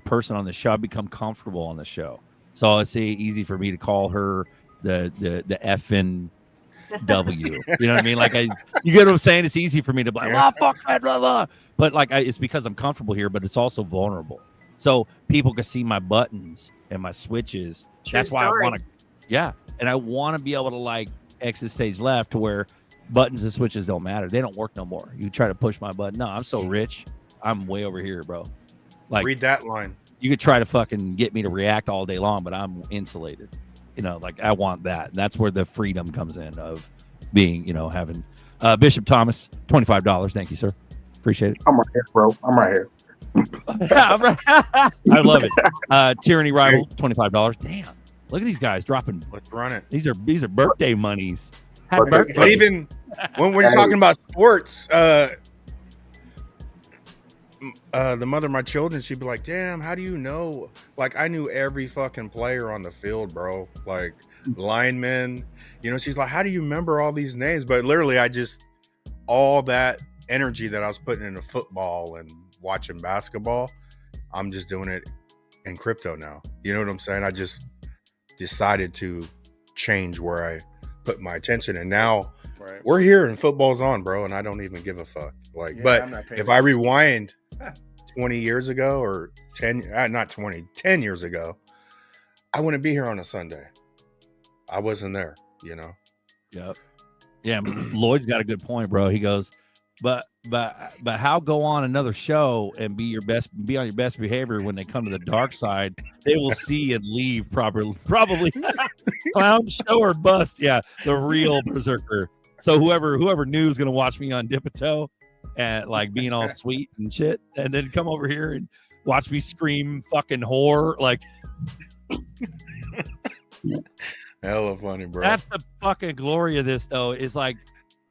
person on the show. I've become comfortable on the show. So it's easy for me to call her the effing W. You know what I mean? Like, you get what I'm saying? It's easy for me to be like, fuck that, blah, blah. But like, it's because I'm comfortable here, but it's also vulnerable. So people can see my buttons and my switches. That's why I want to, and I want to be able to like exit stage left to where buttons and switches don't matter. They don't work no more. You try to push my button. No, I'm so rich. I'm way over here, bro. Like, read that line. You could try to fucking get me to react all day long, but I'm insulated. You know, like, I want that. That's where the freedom comes in of being, you know, having Bishop Thomas, $25. Thank you, sir. Appreciate it. I'm right here, bro. I'm right here. I love it. Tyranny Rival, $25. Damn. Look at these guys dropping. Let's run it. These are birthday monies. Happy birthday. But even when we're talking about sports, the mother of my children, she'd be like, damn, how do you know? Like, I knew every fucking player on the field, bro. Like, linemen. You know, she's like, how do you remember all these names? But literally, all that energy that I was putting into football and watching basketball, I'm just doing it in crypto now. You know what I'm saying? I just decided to change where I put my attention, and now we're here and football's on, bro, and I don't even give a fuck. Like, but if I rewind 20 years ago or 10 years ago, I wouldn't be here on a Sunday. I wasn't there, you know. Yep. Yeah, Lloyd's got a good point, bro. He goes, but how go on another show and be on your best behavior when they come to the dark side? They will see and leave probably clown show or bust. Yeah, the real berserker. So whoever knew is gonna watch me on Dipito and like being all sweet and shit, and then come over here and watch me scream fucking whore. Like, hella funny, bro. that's the fucking glory of this, though. Is like,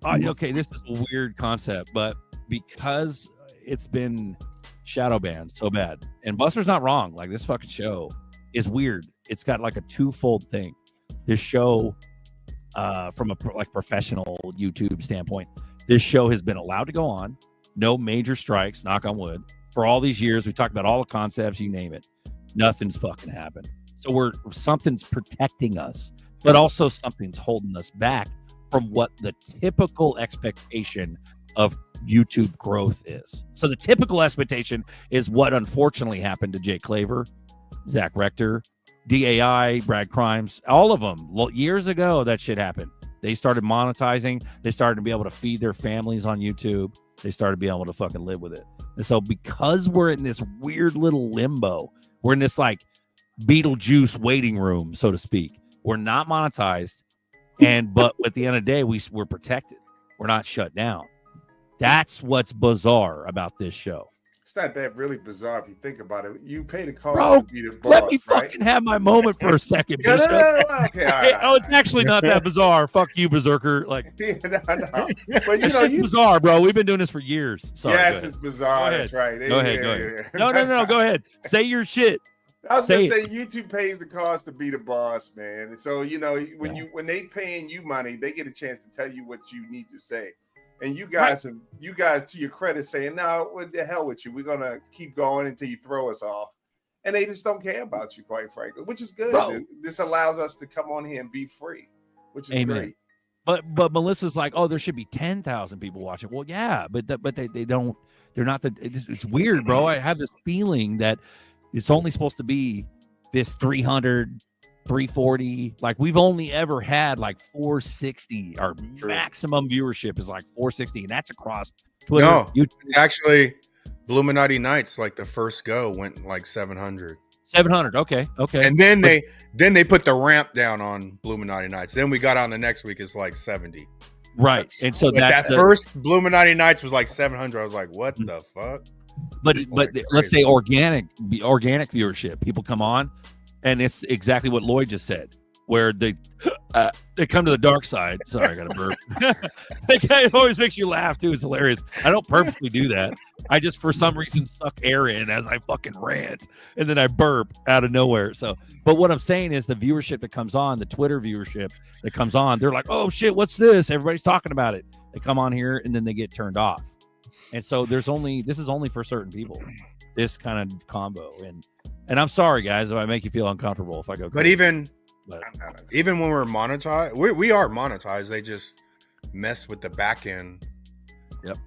okay, this is a weird concept, but because it's been shadow banned so bad, and Buster's not wrong. Like, this fucking show is weird. It's got like a twofold thing. This show, from a professional YouTube standpoint, this show has been allowed to go on. No major strikes, knock on wood. For all these years, we talked about all the concepts, you name it. Nothing's fucking happened. So something's protecting us, but also something's holding us back from what the typical expectation of YouTube growth is. So the typical expectation is what unfortunately happened to Jake Claver, Zach Rector, DAI, Brad Crimes, all of them. Years ago, that shit happened. They started monetizing. They started to be able to feed their families on YouTube. They started to be able to fucking live with it. And so because we're in this weird little limbo, we're in this like Beetlejuice waiting room, so to speak. We're not monetized. But at the end of the day, we're protected. We're not shut down. That's what's bizarre about this show. It's not that really bizarre if you think about it. You pay the cost Bro, to be the boss, let me right? fucking have my moment for a second, Yeah, Bishop. no. Okay, all right. Oh, it's actually not that bizarre. Fuck you, Berserker. Like, no. But it's just bizarre, bro. We've been doing this for years. Sorry, yes, it's bizarre. That's right. Go ahead. No. Go ahead. Say your shit. I was gonna say YouTube pays the cost to be the boss, man. And so when they paying you money, they get a chance to tell you what you need to say. And you guys, to your credit, saying, "No, what the hell with you? We're gonna keep going until you throw us off." And they just don't care about you, quite frankly, which is good. Bro. This allows us to come on here and be free, which is great. But Melissa's like, oh, there should be 10,000 people watching. Well, yeah, but they don't. They're not the. It's weird, bro. I have this feeling that it's only supposed to be this 300, 340. Like, we've only ever had like 460. Our maximum viewership is like 460, and that's across Twitter. No, YouTube. actually, Illuminati Nights, like the first go, went like 700. 700. Okay. And then they put the ramp down on Illuminati Nights. Then we got on the next week, it's like 70. Right. And so that first Illuminati Nights was like 700. I was like, what the fuck? But let's say organic viewership. People come on, and it's exactly what Lloyd just said, where they come to the dark side. Sorry, I got to burp. It always makes you laugh too. It's hilarious. I don't purposely do that. I just for some reason suck air in as I fucking rant, and then I burp out of nowhere. So, but what I'm saying is the viewership that comes on, the Twitter viewership that comes on, they're like, oh shit, what's this? Everybody's talking about it. They come on here and then they get turned off. And so this is only for certain people, this kind of combo. And I'm sorry, guys, if I make you feel uncomfortable if I go crazy. But even when we're monetized, we are monetized. They just mess with the back end. Yep.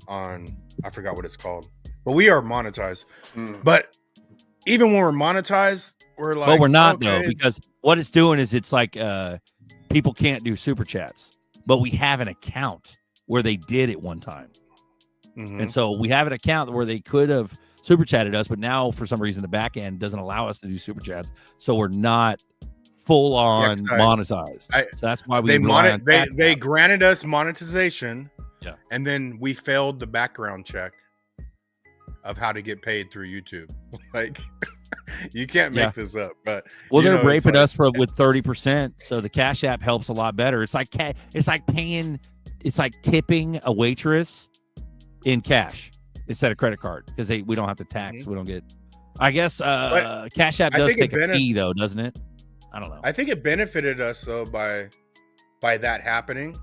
On, I forgot what it's called, but we are monetized. But even when we're monetized, we're like, but we're not though, because what it's doing is it's like people can't do super chats, but we have an account where they did it one time. And so we have an account where they could have super chatted us, but now for some reason the back end doesn't allow us to do super chats, so we're not full on monetized. So that's why they granted us monetization, and then we failed the background check of how to get paid through YouTube. Like, you can't make this up. But they're raping us with 30%, so the Cash App helps a lot better. It's like tipping a waitress in cash instead of credit card, because we don't have to tax. We don't get. I guess Cash App does take a fee though, doesn't it? I don't know. I think it benefited us though by that happening,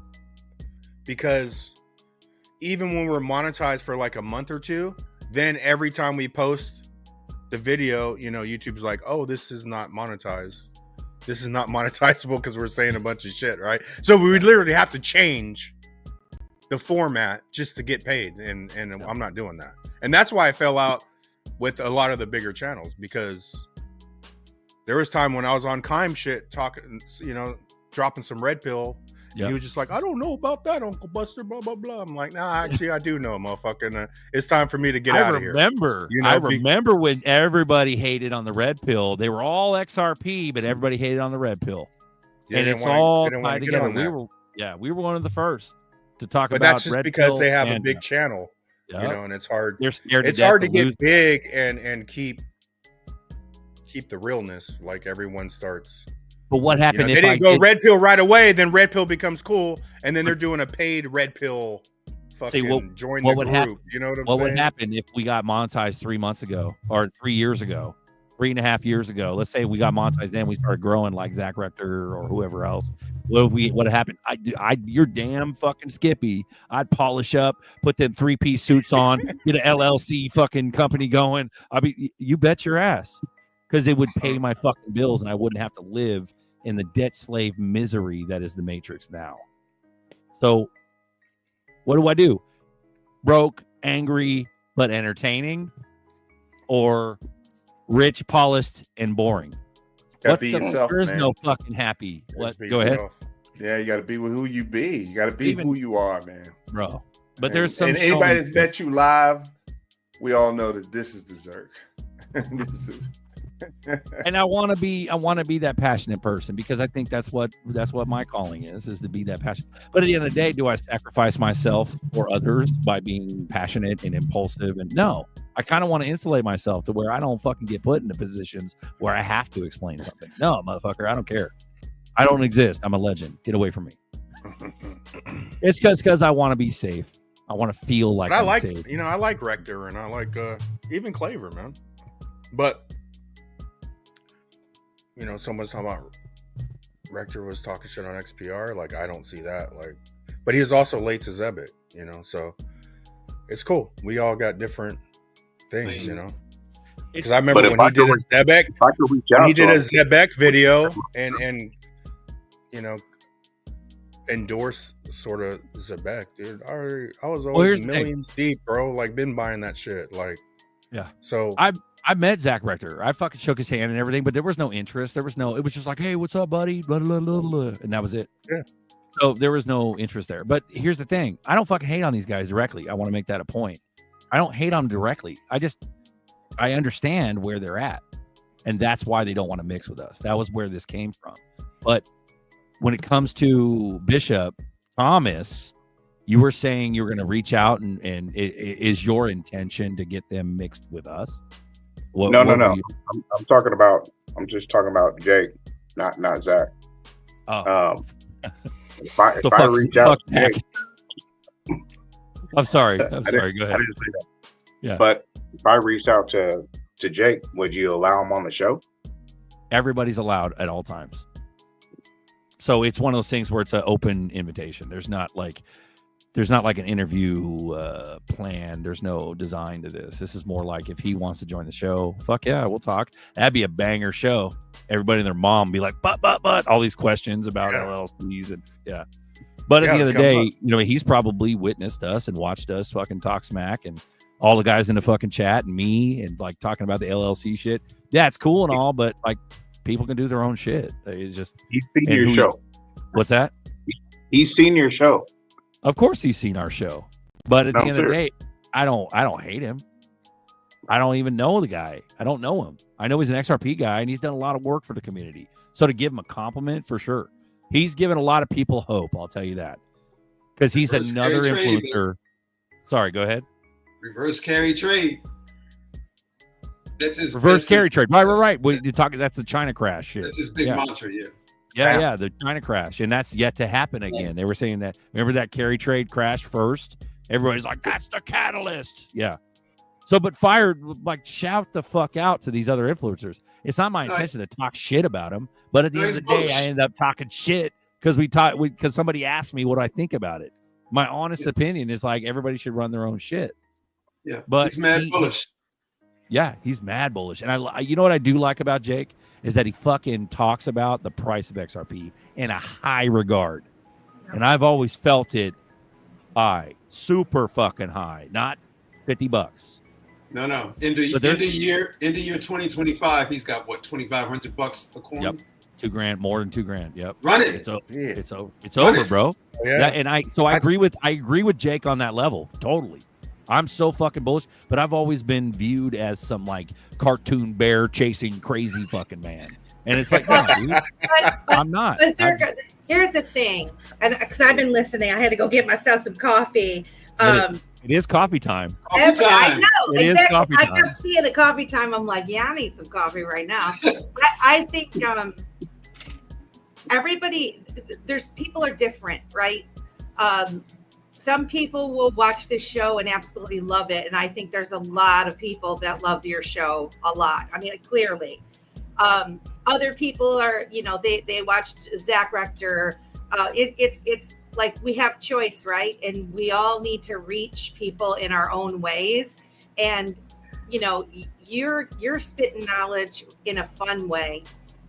because even when we're monetized for like a month or two, then every time we post the video, YouTube's like, oh, this is not monetized. This is not monetizable because we're saying a bunch of shit, right? So we would literally have to change the format just to get paid, and I'm not doing that. And that's why I fell out with a lot of the bigger channels, because there was time when I was on Kime shit talking, you know, dropping some red pill. Yep. He was just like, I don't know about that, Uncle Buster, blah, blah, blah. I'm like, nah, actually, I do know, motherfucker. It's time for me to get out of here. You know, I remember when everybody hated on the red pill. They were all XRP, but everybody hated on the red pill. Yeah, and it's all tied together. We were one of the first to talk about. But that's just because they have a big channel, you know, and it's hard. They're scared. It's hard to get big and keep the realness. Like everyone starts. But what happened? You know, they didn't go red pill right away. Then red pill becomes cool, and then they're doing a paid red pill. Fucking join the group. You know what I'm saying? What would happen if we got monetized 3 months ago or 3 years ago? 3.5 years ago, let's say we got monetized, then we started growing like Zach Rector or whoever else. What happened? You're damn fucking Skippy. I'd polish up, put them 3-piece suits on, get an LLC fucking company going. I mean, you bet your ass, because it would pay my fucking bills, and I wouldn't have to live in the debt slave misery that is the Matrix now. So, what do? Broke, angry, but entertaining, or rich, polished, and boring? Gotta be yourself, there's man. No fucking happy. What? Go ahead. Yeah, you got to be with who you be. You got to be who you are, man. Bro. But there's some. And anybody that's met you live, we all know that this is the ZRK. And I want to be that passionate person, because I think that's what my calling is to be that passionate. But at the end of the day, do I sacrifice myself for others by being passionate and impulsive? And no, I kind of want to insulate myself to where I don't fucking get put into positions where I have to explain something. No, motherfucker, I don't care. I don't exist. I'm a legend. Get away from me. It's because I want to be safe. I want to feel like I'm safe. You know, I like Rector, and I like even Claver, man. But you know, someone's talking about Rector was talking shit on XPR. Like, I don't see that. Like, but he was also late to Zebit, you know, so it's cool. We all got different things, you know. Because I remember when he did a Zebek video and you know, endorse sort of Zebek, dude. I was always millions deep, bro. Like, been buying that shit. Like, yeah. So I met Zach Rector. I fucking shook his hand and everything, but there was no interest. It was just like, hey, what's up, buddy? Blah, blah, blah, blah. And that was it. Yeah. So there was no interest there. But here's the thing. I don't fucking hate on these guys directly. I want to make that a point. I don't hate on them directly. I understand where they're at. And that's why they don't want to mix with us. That was where this came from. But when it comes to Bishop Thomas, you were saying you were going to reach out and is your intention to get them mixed with us? No. I'm just talking about Jake, not Zach. Oh. If I reach out to Jake, I'm sorry. Go ahead. I didn't say that. Yeah. But if I reached out to Jake, would you allow him on the show? Everybody's allowed at all times. So it's one of those things where it's an open invitation. There's not like an interview plan. There's no design to this. This is more like if he wants to join the show, fuck yeah, we'll talk. That'd be a banger show. Everybody and their mom be like, but, all these questions about LLCs and yeah. But at the end of the day, you know, he's probably witnessed us and watched us fucking talk smack and all the guys in the fucking chat and me and like talking about the LLC shit. Yeah, it's cool and all, but like people can do their own shit. He's seen your show. What's that? He's seen your show. Of course he's seen our show. But at the end of the day, I don't hate him. I don't even know the guy. I don't know him. I know he's an XRP guy and he's done a lot of work for the community. So to give him a compliment, for sure. He's given a lot of people hope, I'll tell you that. Because he's another influencer. Sorry, go ahead. Reverse carry trade. That's his reverse carry trade. Right. You're talking, that's the China crash shit. That's his big mantra, yeah. Yeah, the China crash, and that's yet to happen again. They were saying that. Remember that carry trade crash first? Everybody's like, "That's the catalyst." Yeah. So, but shout the fuck out to these other influencers. It's not my intention to talk shit about them, but at the end of the day, I end up talking shit because somebody asked me what I think about it. My honest opinion is like everybody should run their own shit. Yeah, but he's mad bullish. Yeah, he's mad bullish. And you know what I do like about Jake is that he fucking talks about the price of XRP in a high regard. And I've always felt it high, super fucking high, not $50. No. Into year 2025, he's got what, $2,500 a coin? Yep. $2,000, more than $2,000. Yep. Run it. It's over, bro. Yeah. And I agree with Jake on that level. Totally. I'm so fucking bullish, but I've always been viewed as some like cartoon bear chasing crazy fucking man. And it's like, no, dude, I'm not. But here's the thing, and because I've been listening, I had to go get myself some coffee. It is coffee time. I know, It is exactly. coffee I time. kept seeing the coffee time. I'm like, yeah, I need some coffee right now. I think everybody, people are different, right? Some people will watch this show and absolutely love it, and I think there's a lot of people that love your show a lot. I mean, clearly. Other people are, they watched Zach Rector. It's like we have choice, right? And we all need to reach people in our own ways. And you're spitting knowledge in a fun way.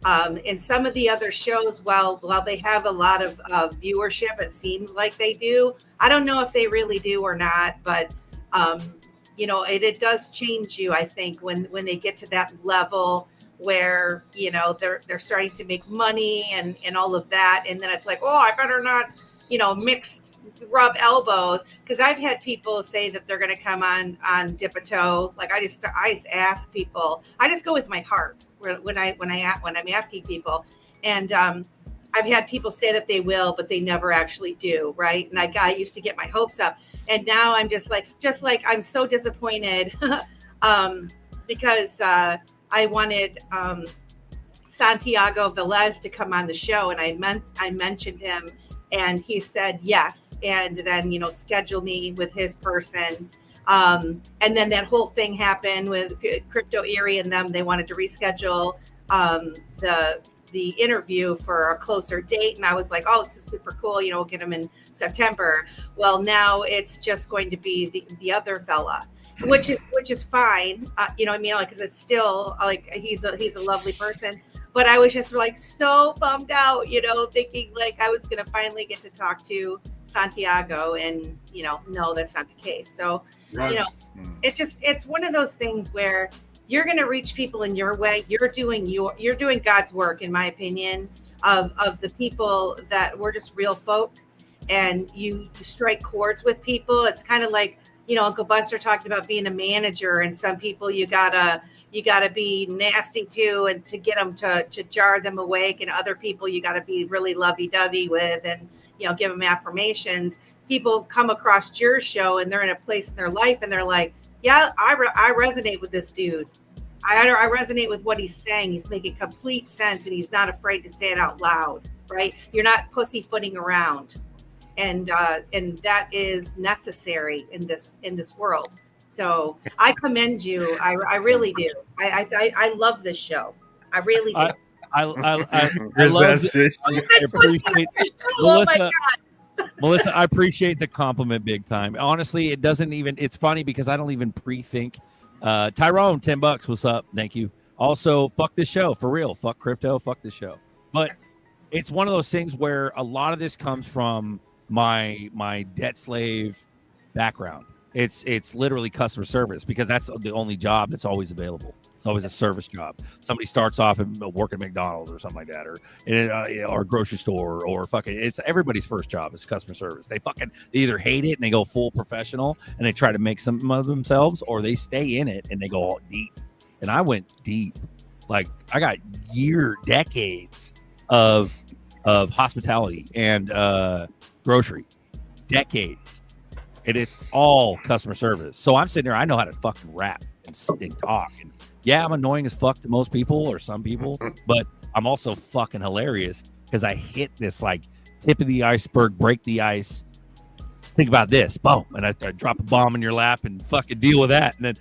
And some of the other shows, while they have a lot of viewership, it seems like they do. I don't know if they really do or not, but it does change you, I think, when they get to that level where they're starting to make money and all of that, and then it's like, oh, I better not rub elbows, because I've had people say that they're going to come on dip a toe. Like I just ask people, I just go with my heart when I'm asking people, and I've had people say that they will, but they never actually do, right? And I used to get my hopes up, and now I'm just like I'm so disappointed because I wanted Santiago Velez to come on the show, and I mentioned him, and he said yes, and then schedule me with his person, and then that whole thing happened with Crypto Erie and them. They wanted to reschedule the interview for a closer date, and I was like, oh, this is super cool, we'll get him in September. Well, now it's just going to be the other fella, which is fine, because it's still like he's a lovely person, but I was just like so bummed out, thinking like I was gonna finally get to talk to Santiago, and no, that's not the case. So Right. it's one of those things where you're gonna reach people in your way. You're doing God's work, in my opinion, of the people that were just real folk, and you strike chords with people. It's kind of like Uncle Buster talked about being a manager, and some people you gotta be nasty to, and to get them to jar them awake, and other people you gotta be really lovey-dovey with, and give them affirmations. People come across your show and they're in a place in their life and they're like, yeah, I resonate with this dude. I resonate with what he's saying. He's making complete sense, and he's not afraid to say it out loud, right? You're not pussyfooting around. And that is necessary in this world. So I commend you. I really do. I love this show. I really do. I love it. I appreciate oh my God. Melissa, I appreciate the compliment big time. Honestly, it's funny because I don't even pre-think. Tyrone, $10. What's up? Thank you. Also, fuck this show for real. Fuck crypto. Fuck this show. But it's one of those things where a lot of this comes from my debt slave background. It's literally customer service, because that's the only job that's always available. It's always a service job. Somebody starts off and work at McDonald's or something like that, or a grocery store, or fucking, it's everybody's first job is customer service. They either hate it and they go full professional and they try to make something of themselves, or they stay in it and they go all deep. And I went deep. Like I got decades of hospitality and grocery, decades, and it's all customer service. So I'm sitting there, I know how to fucking rap and talk, and yeah, I'm annoying as fuck to most people or some people, but I'm also fucking hilarious because I hit this like tip of the iceberg, break the ice. Think about this, boom, and I drop a bomb in your lap and fucking deal with that. And then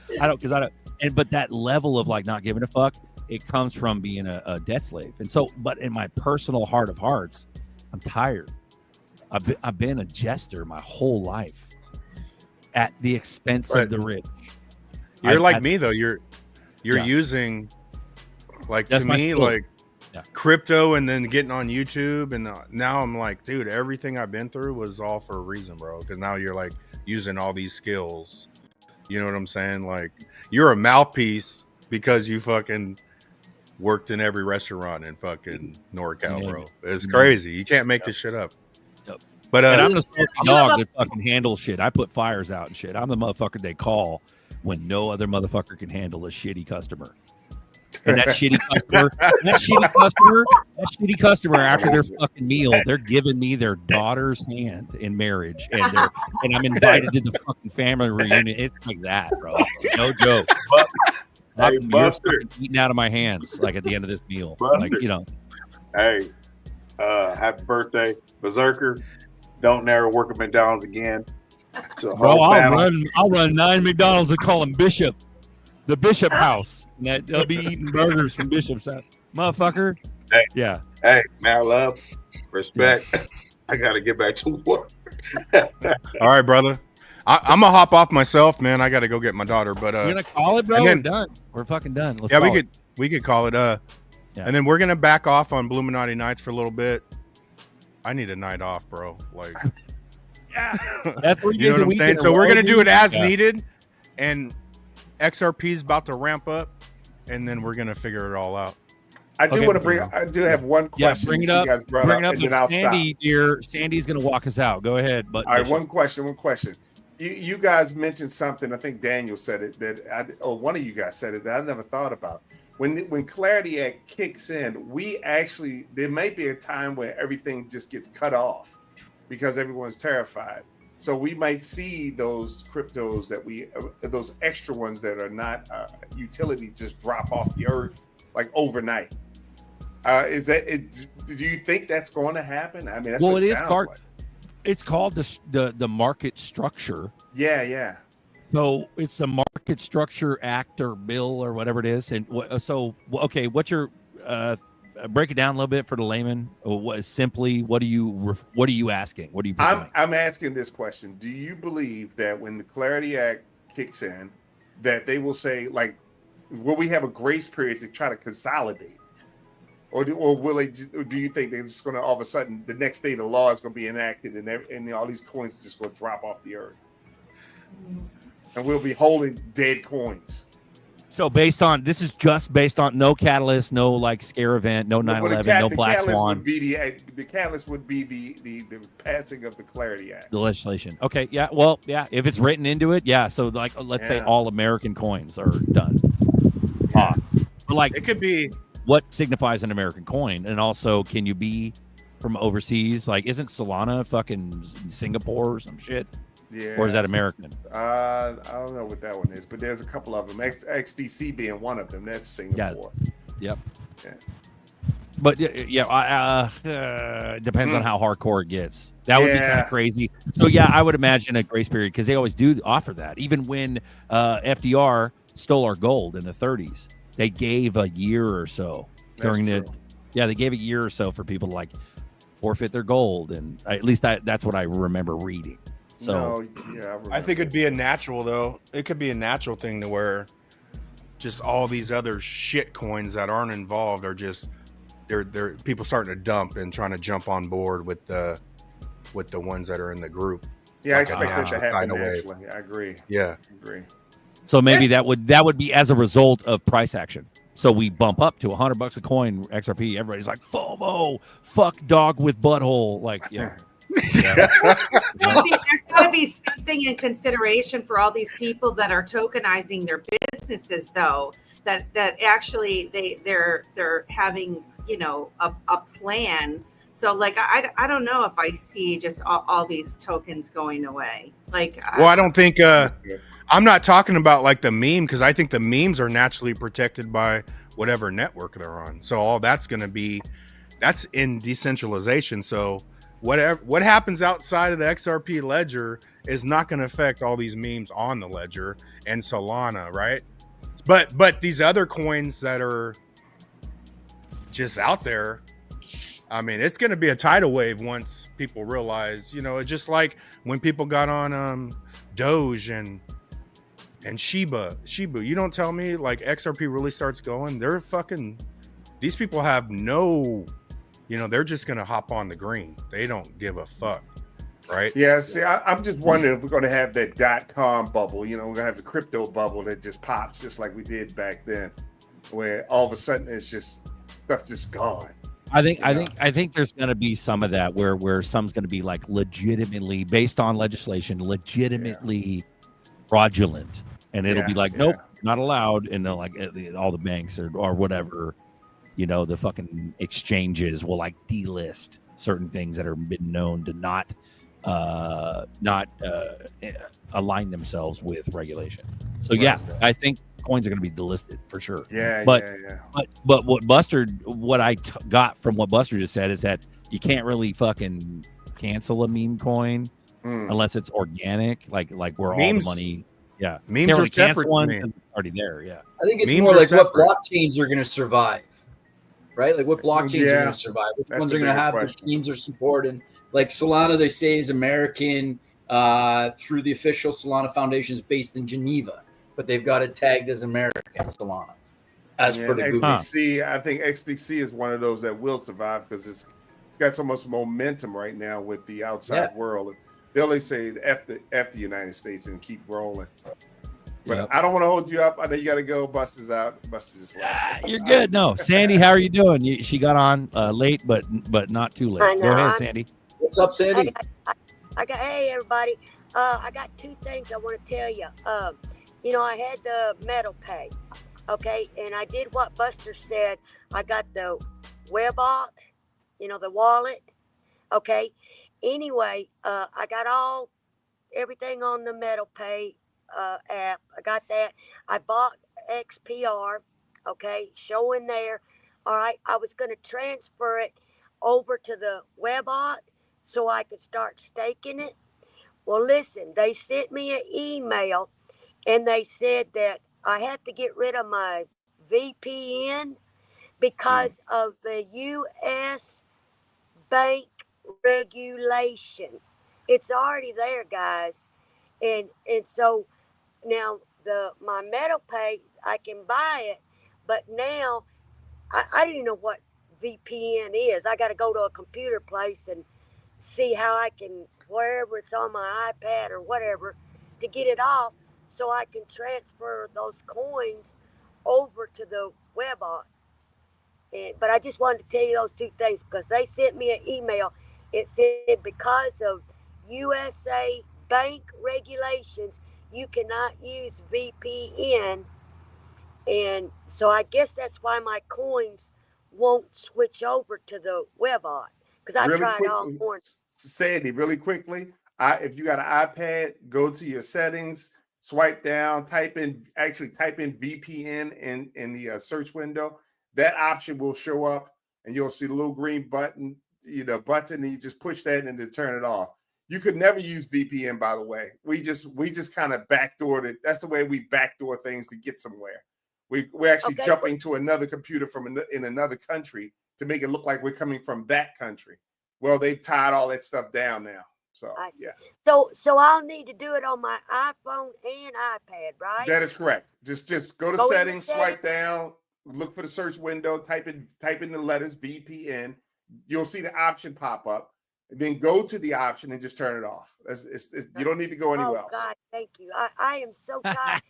but that level of like not giving a fuck, it comes from being a debt slave. And so, but in my personal heart of hearts, I'm tired. I've been a jester my whole life at the expense of the rich. You're like me though. You're using, like, to me, like crypto, and then getting on YouTube, and now I'm like, dude, everything I've been through was all for a reason, bro. Because now you're like using all these skills You know what I'm saying? Like, you're a mouthpiece because you fucking worked in every restaurant in fucking NorCal, bro. It's crazy. You can't make this shit up. Yep. But and I'm the sort of dog that fucking handles shit. I put fires out and shit. I'm the motherfucker they call when no other motherfucker can handle a shitty customer. And that shitty customer, after their fucking meal, they're giving me their daughter's hand in marriage, and I'm invited to the fucking family reunion. It's like that, bro. No joke. Hey, Buster, eating out of my hands, like at the end of this meal, like, you know. Hey, happy birthday, Berserker! Don't never work at McDonald's again. Bro, I'll run 9 McDonald's and call him Bishop, the Bishop House. And they'll be eating burgers from Bishop's house, motherfucker. Hey, yeah. Hey, man, love, respect. Yeah. I gotta get back to work. All right, brother. I'm gonna hop off myself, man. I gotta go get my daughter. But we're gonna call it, bro. We're done. We're fucking done. Let's we could call it. And then we're gonna back off on Bluminati nights for a little bit. I need a night off, bro. Like, yeah, that's you know what I'm saying. So we're gonna do it as needed, and XRP's about to ramp up, and then we're gonna figure it all out. I do want to bring. I do have one question. Bring it up. You guys brought up, and then I'll Sandy, stop. Sandy's gonna walk us out. Go ahead. But all right, one question. You guys mentioned something. I think Daniel said it or one of you guys said it that I never thought about. When Clarity Act kicks in, there may be a time where everything just gets cut off because everyone's terrified. So we might see those cryptos those extra ones that are not utility just drop off the earth like overnight. Is that it? Do you think that's going to happen? I mean, that's what it sounds like. It's called the market structure. Yeah. So it's the Market Structure Act or bill or whatever it is. And so, okay, what's your break it down a little bit for the layman? What are you asking? What are you? I'm asking this question. Do you believe that when the Clarity Act kicks in, that they will say, like, will we have a grace period to try to consolidate? Or do you think they're just going to all of a sudden the next day the law is going to be enacted and all these coins are just going to drop off the earth, and we'll be holding dead coins? So this is just based on no catalyst, no like scare event, no 9/11, no black swan. The catalyst would be the passing of the Clarity Act, the legislation. Okay, yeah, well, yeah, if it's written into it, yeah. So like, let's say all American coins are done. But like, it could be. What signifies an American coin? And also, can you be from overseas? Like, isn't Solana fucking Singapore or some shit? Yeah. Or is that American? I don't know what that one is, but there's a couple of them. XDC being one of them. That's Singapore. Yeah. Yep. Yeah. But depends on how hardcore it gets. That would be kind of crazy. So yeah, I would imagine a grace period because they always do offer that. Even when FDR stole our gold in the 30s. They gave a year or so they gave a year or so for people to like forfeit their gold, and at least that's what I remember reading. So I think it'd be a natural though. It could be a natural thing to where just all these other shit coins that aren't involved are just they're people starting to dump and trying to jump on board with the ones that are in the group. Yeah, I expect that to happen naturally. I agree. Yeah, I agree. So maybe that would be as a result of price action. So we bump up to $100 a coin XRP. Everybody's like, FOMO, fuck dog with butthole. Like, yeah. There's got to be something in consideration for all these people that are tokenizing their businesses, though. That actually they're having a plan. So like I don't know if I see just all these tokens going away. Like, well, I don't think. I'm not talking about like the meme because I think the memes are naturally protected by whatever network they're on. So all that's in decentralization. So what happens outside of the XRP ledger is not going to affect all these memes on the ledger and Solana, right? But these other coins that are just out there, I mean, it's going to be a tidal wave once people realize, it's just like when people got on Doge and Shiba. You don't tell me like XRP really starts going. These people have no, they're just going to hop on the green. They don't give a fuck. right? Yeah, see, I'm just wondering if we're going to have that .com bubble. You know, we're going to have the crypto bubble that just pops, just like we did back then, where all of a sudden it's just stuff just gone. I think there's going to be some of that where some's going to be like legitimately based on legislation, legitimately fraudulent, and it'll be like, nope, not allowed, and they'll like all the banks or whatever, you know, the fucking exchanges will like delist certain things that are been known to not align themselves with regulation. So yeah, I think coins are going to be delisted for sure. But what I got from what Buster just said is that you can't really fucking cancel a meme coin unless it's organic, like where all the money. Yeah, memes are separate. One it's already there. Yeah, I think it's memes more like separate. what blockchains are going to survive, right? Like what blockchains are going to survive, which ones are going to have the teams are supporting. Like Solana, they say is American through the official Solana Foundation is based in Geneva, but they've got it tagged as American Solana. As per the XDC, I think XDC is one of those that will survive because it's got so much momentum right now with the outside world. They always say F the United States and keep rolling. But I don't want to hold you up. I know you got to go. Buster's out. Buster's just left. You're good. No, Sandy, how are you doing? She got on late, but not too late. Go ahead, Sandy. What's up, Sandy? Hey everybody. I got two things I want to tell you. You know, I had the metal pay, okay, and I did what Buster said. I got the Webot, you know, the wallet, okay. Anyway, I got everything on the metal pay app. I got that. I bought XPR, okay, showing there. All right, I was going to transfer it over to the Webot so I could start staking it. Well, listen, they sent me an email and they said that I have to get rid of my VPN because of the U.S. bank regulation. It's already there, guys. And so now my metal pay, I can buy it, but now I don't even know what VPN is. I got to go to a computer place and see how I can, wherever it's on my iPad or whatever, to get it off so I can transfer those coins over to the Webot. But I just wanted to tell you those two things because they sent me an email. It said because of USA bank regulations, you cannot use VPN. And so I guess that's why my coins won't switch over to the Webot. Because I tried all morning. Sandy, really quickly, if you got an iPad, go to your settings, swipe down, type in VPN in the search window. That option will show up, and you'll see the little green button, and you just push that and then turn it off. You could never use VPN, by the way. We just kind of backdoored it. That's the way we backdoor things to get somewhere. We're actually jumping to another computer in another country to make it look like we're coming from that country. Well, they've tied all that stuff down now. So yeah. So I'll need to do it on my iPhone and iPad, right? That is correct. Just go to settings, swipe down, look for the search window, type in the letters VPN. You'll see the option pop up, and then go to the option and just turn it off. You don't need to go anywhere else. Oh God, thank you. I am so tired.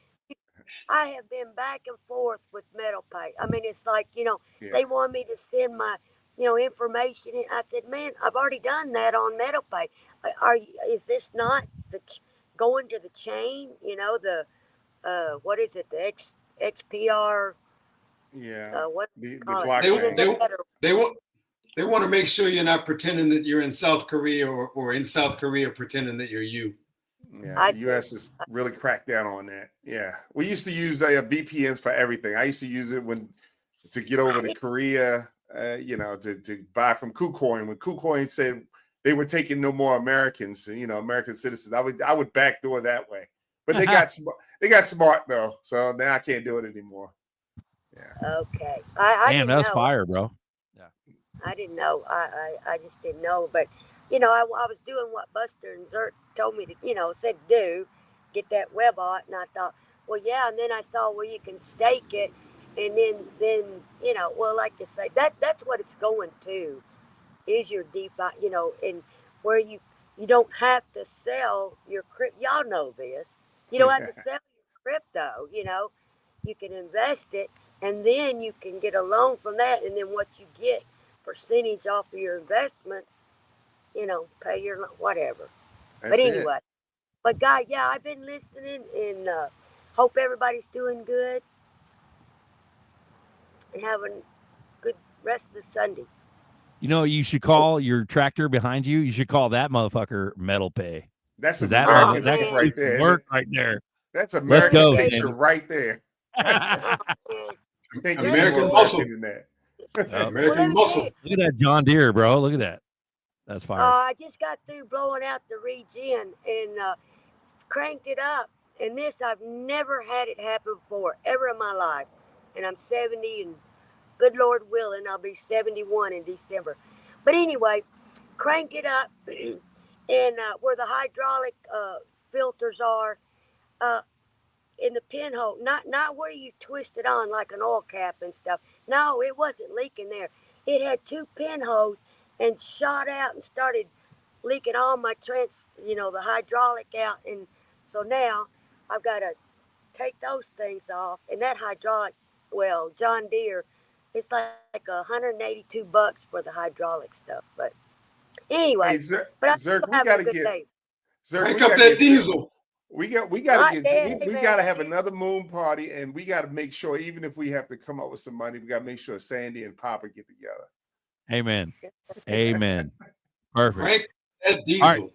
I have been back and forth with MetalPay. I mean, it's like, they want me to send my, information. And I said, man, I've already done that on MetalPay. Is this not going to the chain? What is it? The XPR? Yeah. The blockchain. They want to make sure you're not pretending that you're in South Korea or in South Korea pretending that you're you. Yeah, the U.S. has really cracked down on that. Yeah, we used to use VPNs for everything. I used to use it to get over to Korea, to buy from KuCoin. When KuCoin said they were taking no more Americans, American citizens, I would backdoor that way. But they got smart though, so now I can't do it anymore. Yeah. Okay. Damn, that was fire, bro. Yeah. I didn't know. I just didn't know, but. I was doing what Buster and ZRK told me to, said do, get that Webot, and I thought, well, yeah, and then I saw where you can stake it, and then well, like you say, that's what it's going to, is your DeFi, and where you you don't have to sell your crypto. Y'all know this. You don't have to sell your crypto. You know, you can invest it, and then you can get a loan from that, and then what you get percentage off of your investments. You know, pay your whatever. That's But it. anyway, but God, yeah, I've been listening, and hope everybody's doing good and having a good rest of the Sunday. You know, you should call your tractor behind you. You should call that motherfucker Metal Pay. That's some that American that stuff right there. work right there. That's Let's American go, nation Sandy. right there. American muscle. American muscle. Look at that John Deere, bro. Look at that. That's fire. I just got through blowing out the regen and cranked it up. And this, I've never had it happen before, ever in my life. And I'm 70, and good Lord willing, I'll be 71 in December. But anyway, cranked it up, and where the hydraulic filters are, in the pinhole, not where you twist it on like an oil cap and stuff. No, it wasn't leaking there. It had 2 pinholes and shot out and started leaking all my the hydraulic out. And so now I've got to take those things off. And that hydraulic, well, John Deere, it's like $182 for the hydraulic stuff. But anyway, but Zerk, we have gotta a good get day. Zerk, Crank we up gotta that get- diesel. We gotta have another moon party, and we gotta make sure, even if we have to come up with some money, we gotta make sure Sandy and Papa get together. Amen. Amen. Perfect. Crank that diesel.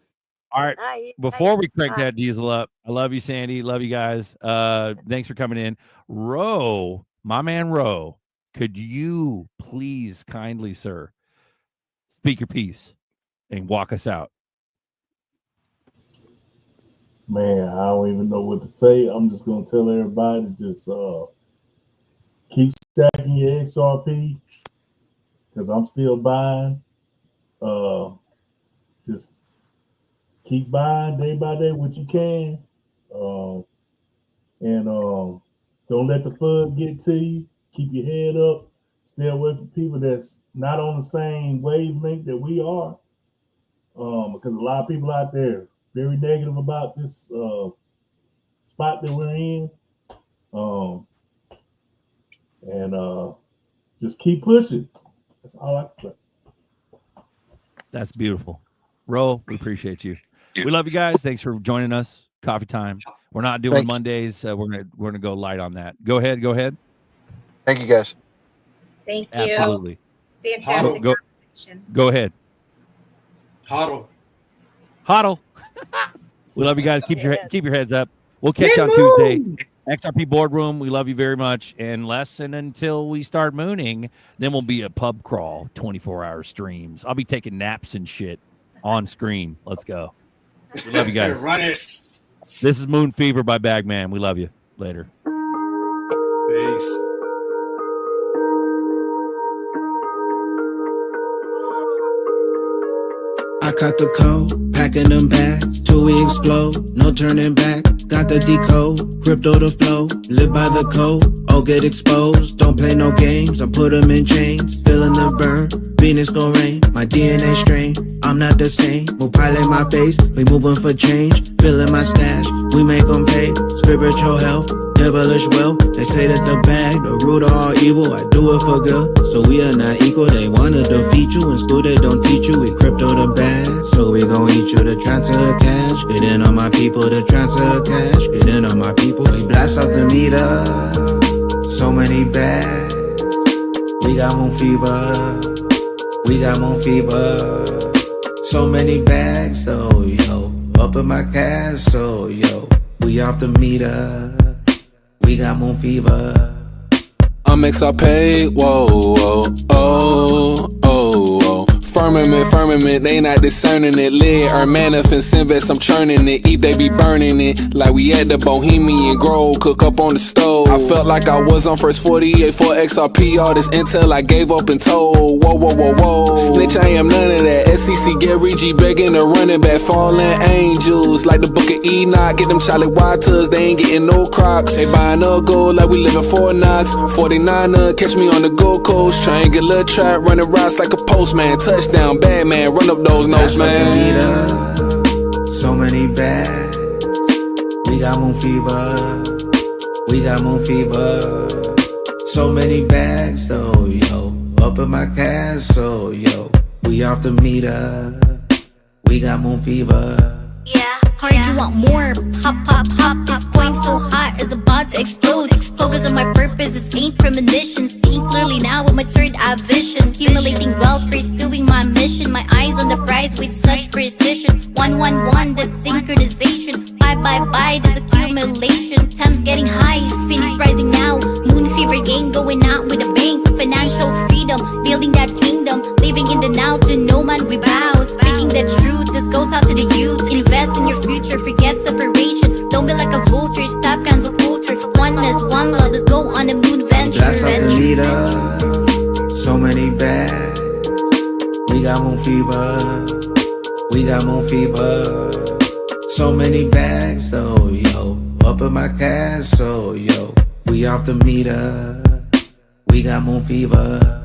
All right. Before we crank that diesel up, I love you, Sandy. Love you guys. Thanks for coming in. Ro, my man Ro, could you please kindly, sir, speak your piece and walk us out? Man, I don't even know what to say. I'm just gonna tell everybody to just keep stacking your XRP because I'm still buying. Just keep buying day by day what you can, and don't let the FUD get to you. Keep your head up. Stay away from people that's not on the same wavelength that we are, because a lot of people out there very negative about this spot that we're in, and just keep pushing. That's all I can say. That's beautiful. Ro, we appreciate you. We love you guys. Thanks for joining us. Coffee time. We're not doing Thanks. Mondays. We're gonna go light on that. Go ahead. Thank you, guys. Thank you. Absolutely. Fantastic Go conversation. Go ahead. Hodl. We love you guys. Keep your heads up. We'll catch you on Tuesday. XRP Boardroom. We love you very much. Unless and until we start mooning, then we'll be a pub crawl, 24-hour streams. I'll be taking naps and shit on screen. Let's go. We love you guys. Run it. This is Moon Fever by Bagman. We love you. Later. Peace. I caught the code, packing them bags, till we explode, no turning back. Got the decode, crypto to flow, live by the code, all get exposed. Don't play no games, I put them in chains, feeling the burn, Venus gon' rain, my DNA strain, I'm not the same. We'll pilot my base, we moving for change, filling my stash, we make them pay, spiritual health, devilish wealth. They say that the bag, the root of all evil, I do it for good, so we are not equal. They wanna defeat you, in school they don't teach you, we crypto the bag, so we gon' eat you to transfer cash. Get in on my people to transfer cash, get in on my people. We blast out the meter, so many bags. We got moon fever, we got moon fever. So many bags though, yo. Up in my castle, yo. We off the meter, we got moon fever. I'm XRP, whoa, whoa, oh, oh, oh. Firmament, they not discerning it. Lead or manifest, invest, I'm churning it. Eat, they be burning it. Like we at the Bohemian Grove, cook up on the stove. I felt like I was on first 48 for XRP. All this intel I gave up and told. Whoa, whoa, whoa, whoa. Snitch, I am none of that. SEC Gary G begging to running back. Fallen angels, like the book of Enoch. Get them Charlie Waters, they ain't getting no Crocs. They buying up gold like we living Fort Knox. 49er, catch me on the Gold Coast. Triangular trap, running routes like a postman. Touchdown, bad man, run up those notes, man. many bags. We got moon fever. We got moon fever. So many bags though, yo. Up in my castle, yo. We off the meter. We got moon fever. Heard you want more, pop, pop, pop. This coin so hot, it's about to explode. Focus on my purpose, this ain't premonition. Seeing clearly now with my third eye vision. Accumulating wealth, pursuing my mission. My eyes on the prize with such precision. 111, that's synchronization. Bye, bye, bye, this accumulation. Time's getting high, Phoenix rising now. Moon fever game going out with a bang. Financial freedom, building that kingdom. Living in the now, to no man we bow. Speaking the truth, this goes out to the youth. Invest in your future, forget separation. Don't be like a vulture, stop cancel culture. Oneness, one love, let's go on a moon venture. That's off the leader. So many bags. We got moon fever. We got moon fever. So many bags though, yo. Up in my castle, yo. We off the meter. We got moon fever.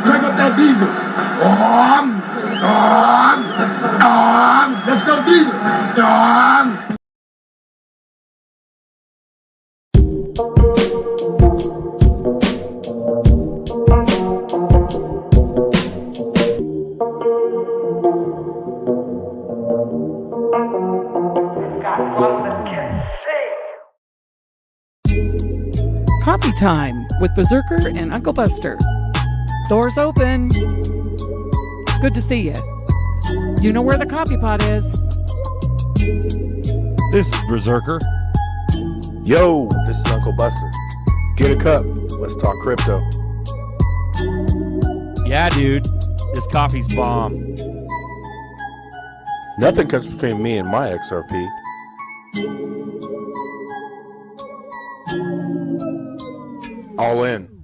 Crank up that diesel. Let's go diesel. Coffee time with Berserker and Uncle Buster. Doors open. Good to see you. You know where the coffee pot is. This is Berserker. Yo, this is Uncle Buster. Get a cup. Let's talk crypto. Yeah, dude. This coffee's bomb. Nothing comes between me and my XRP. All in.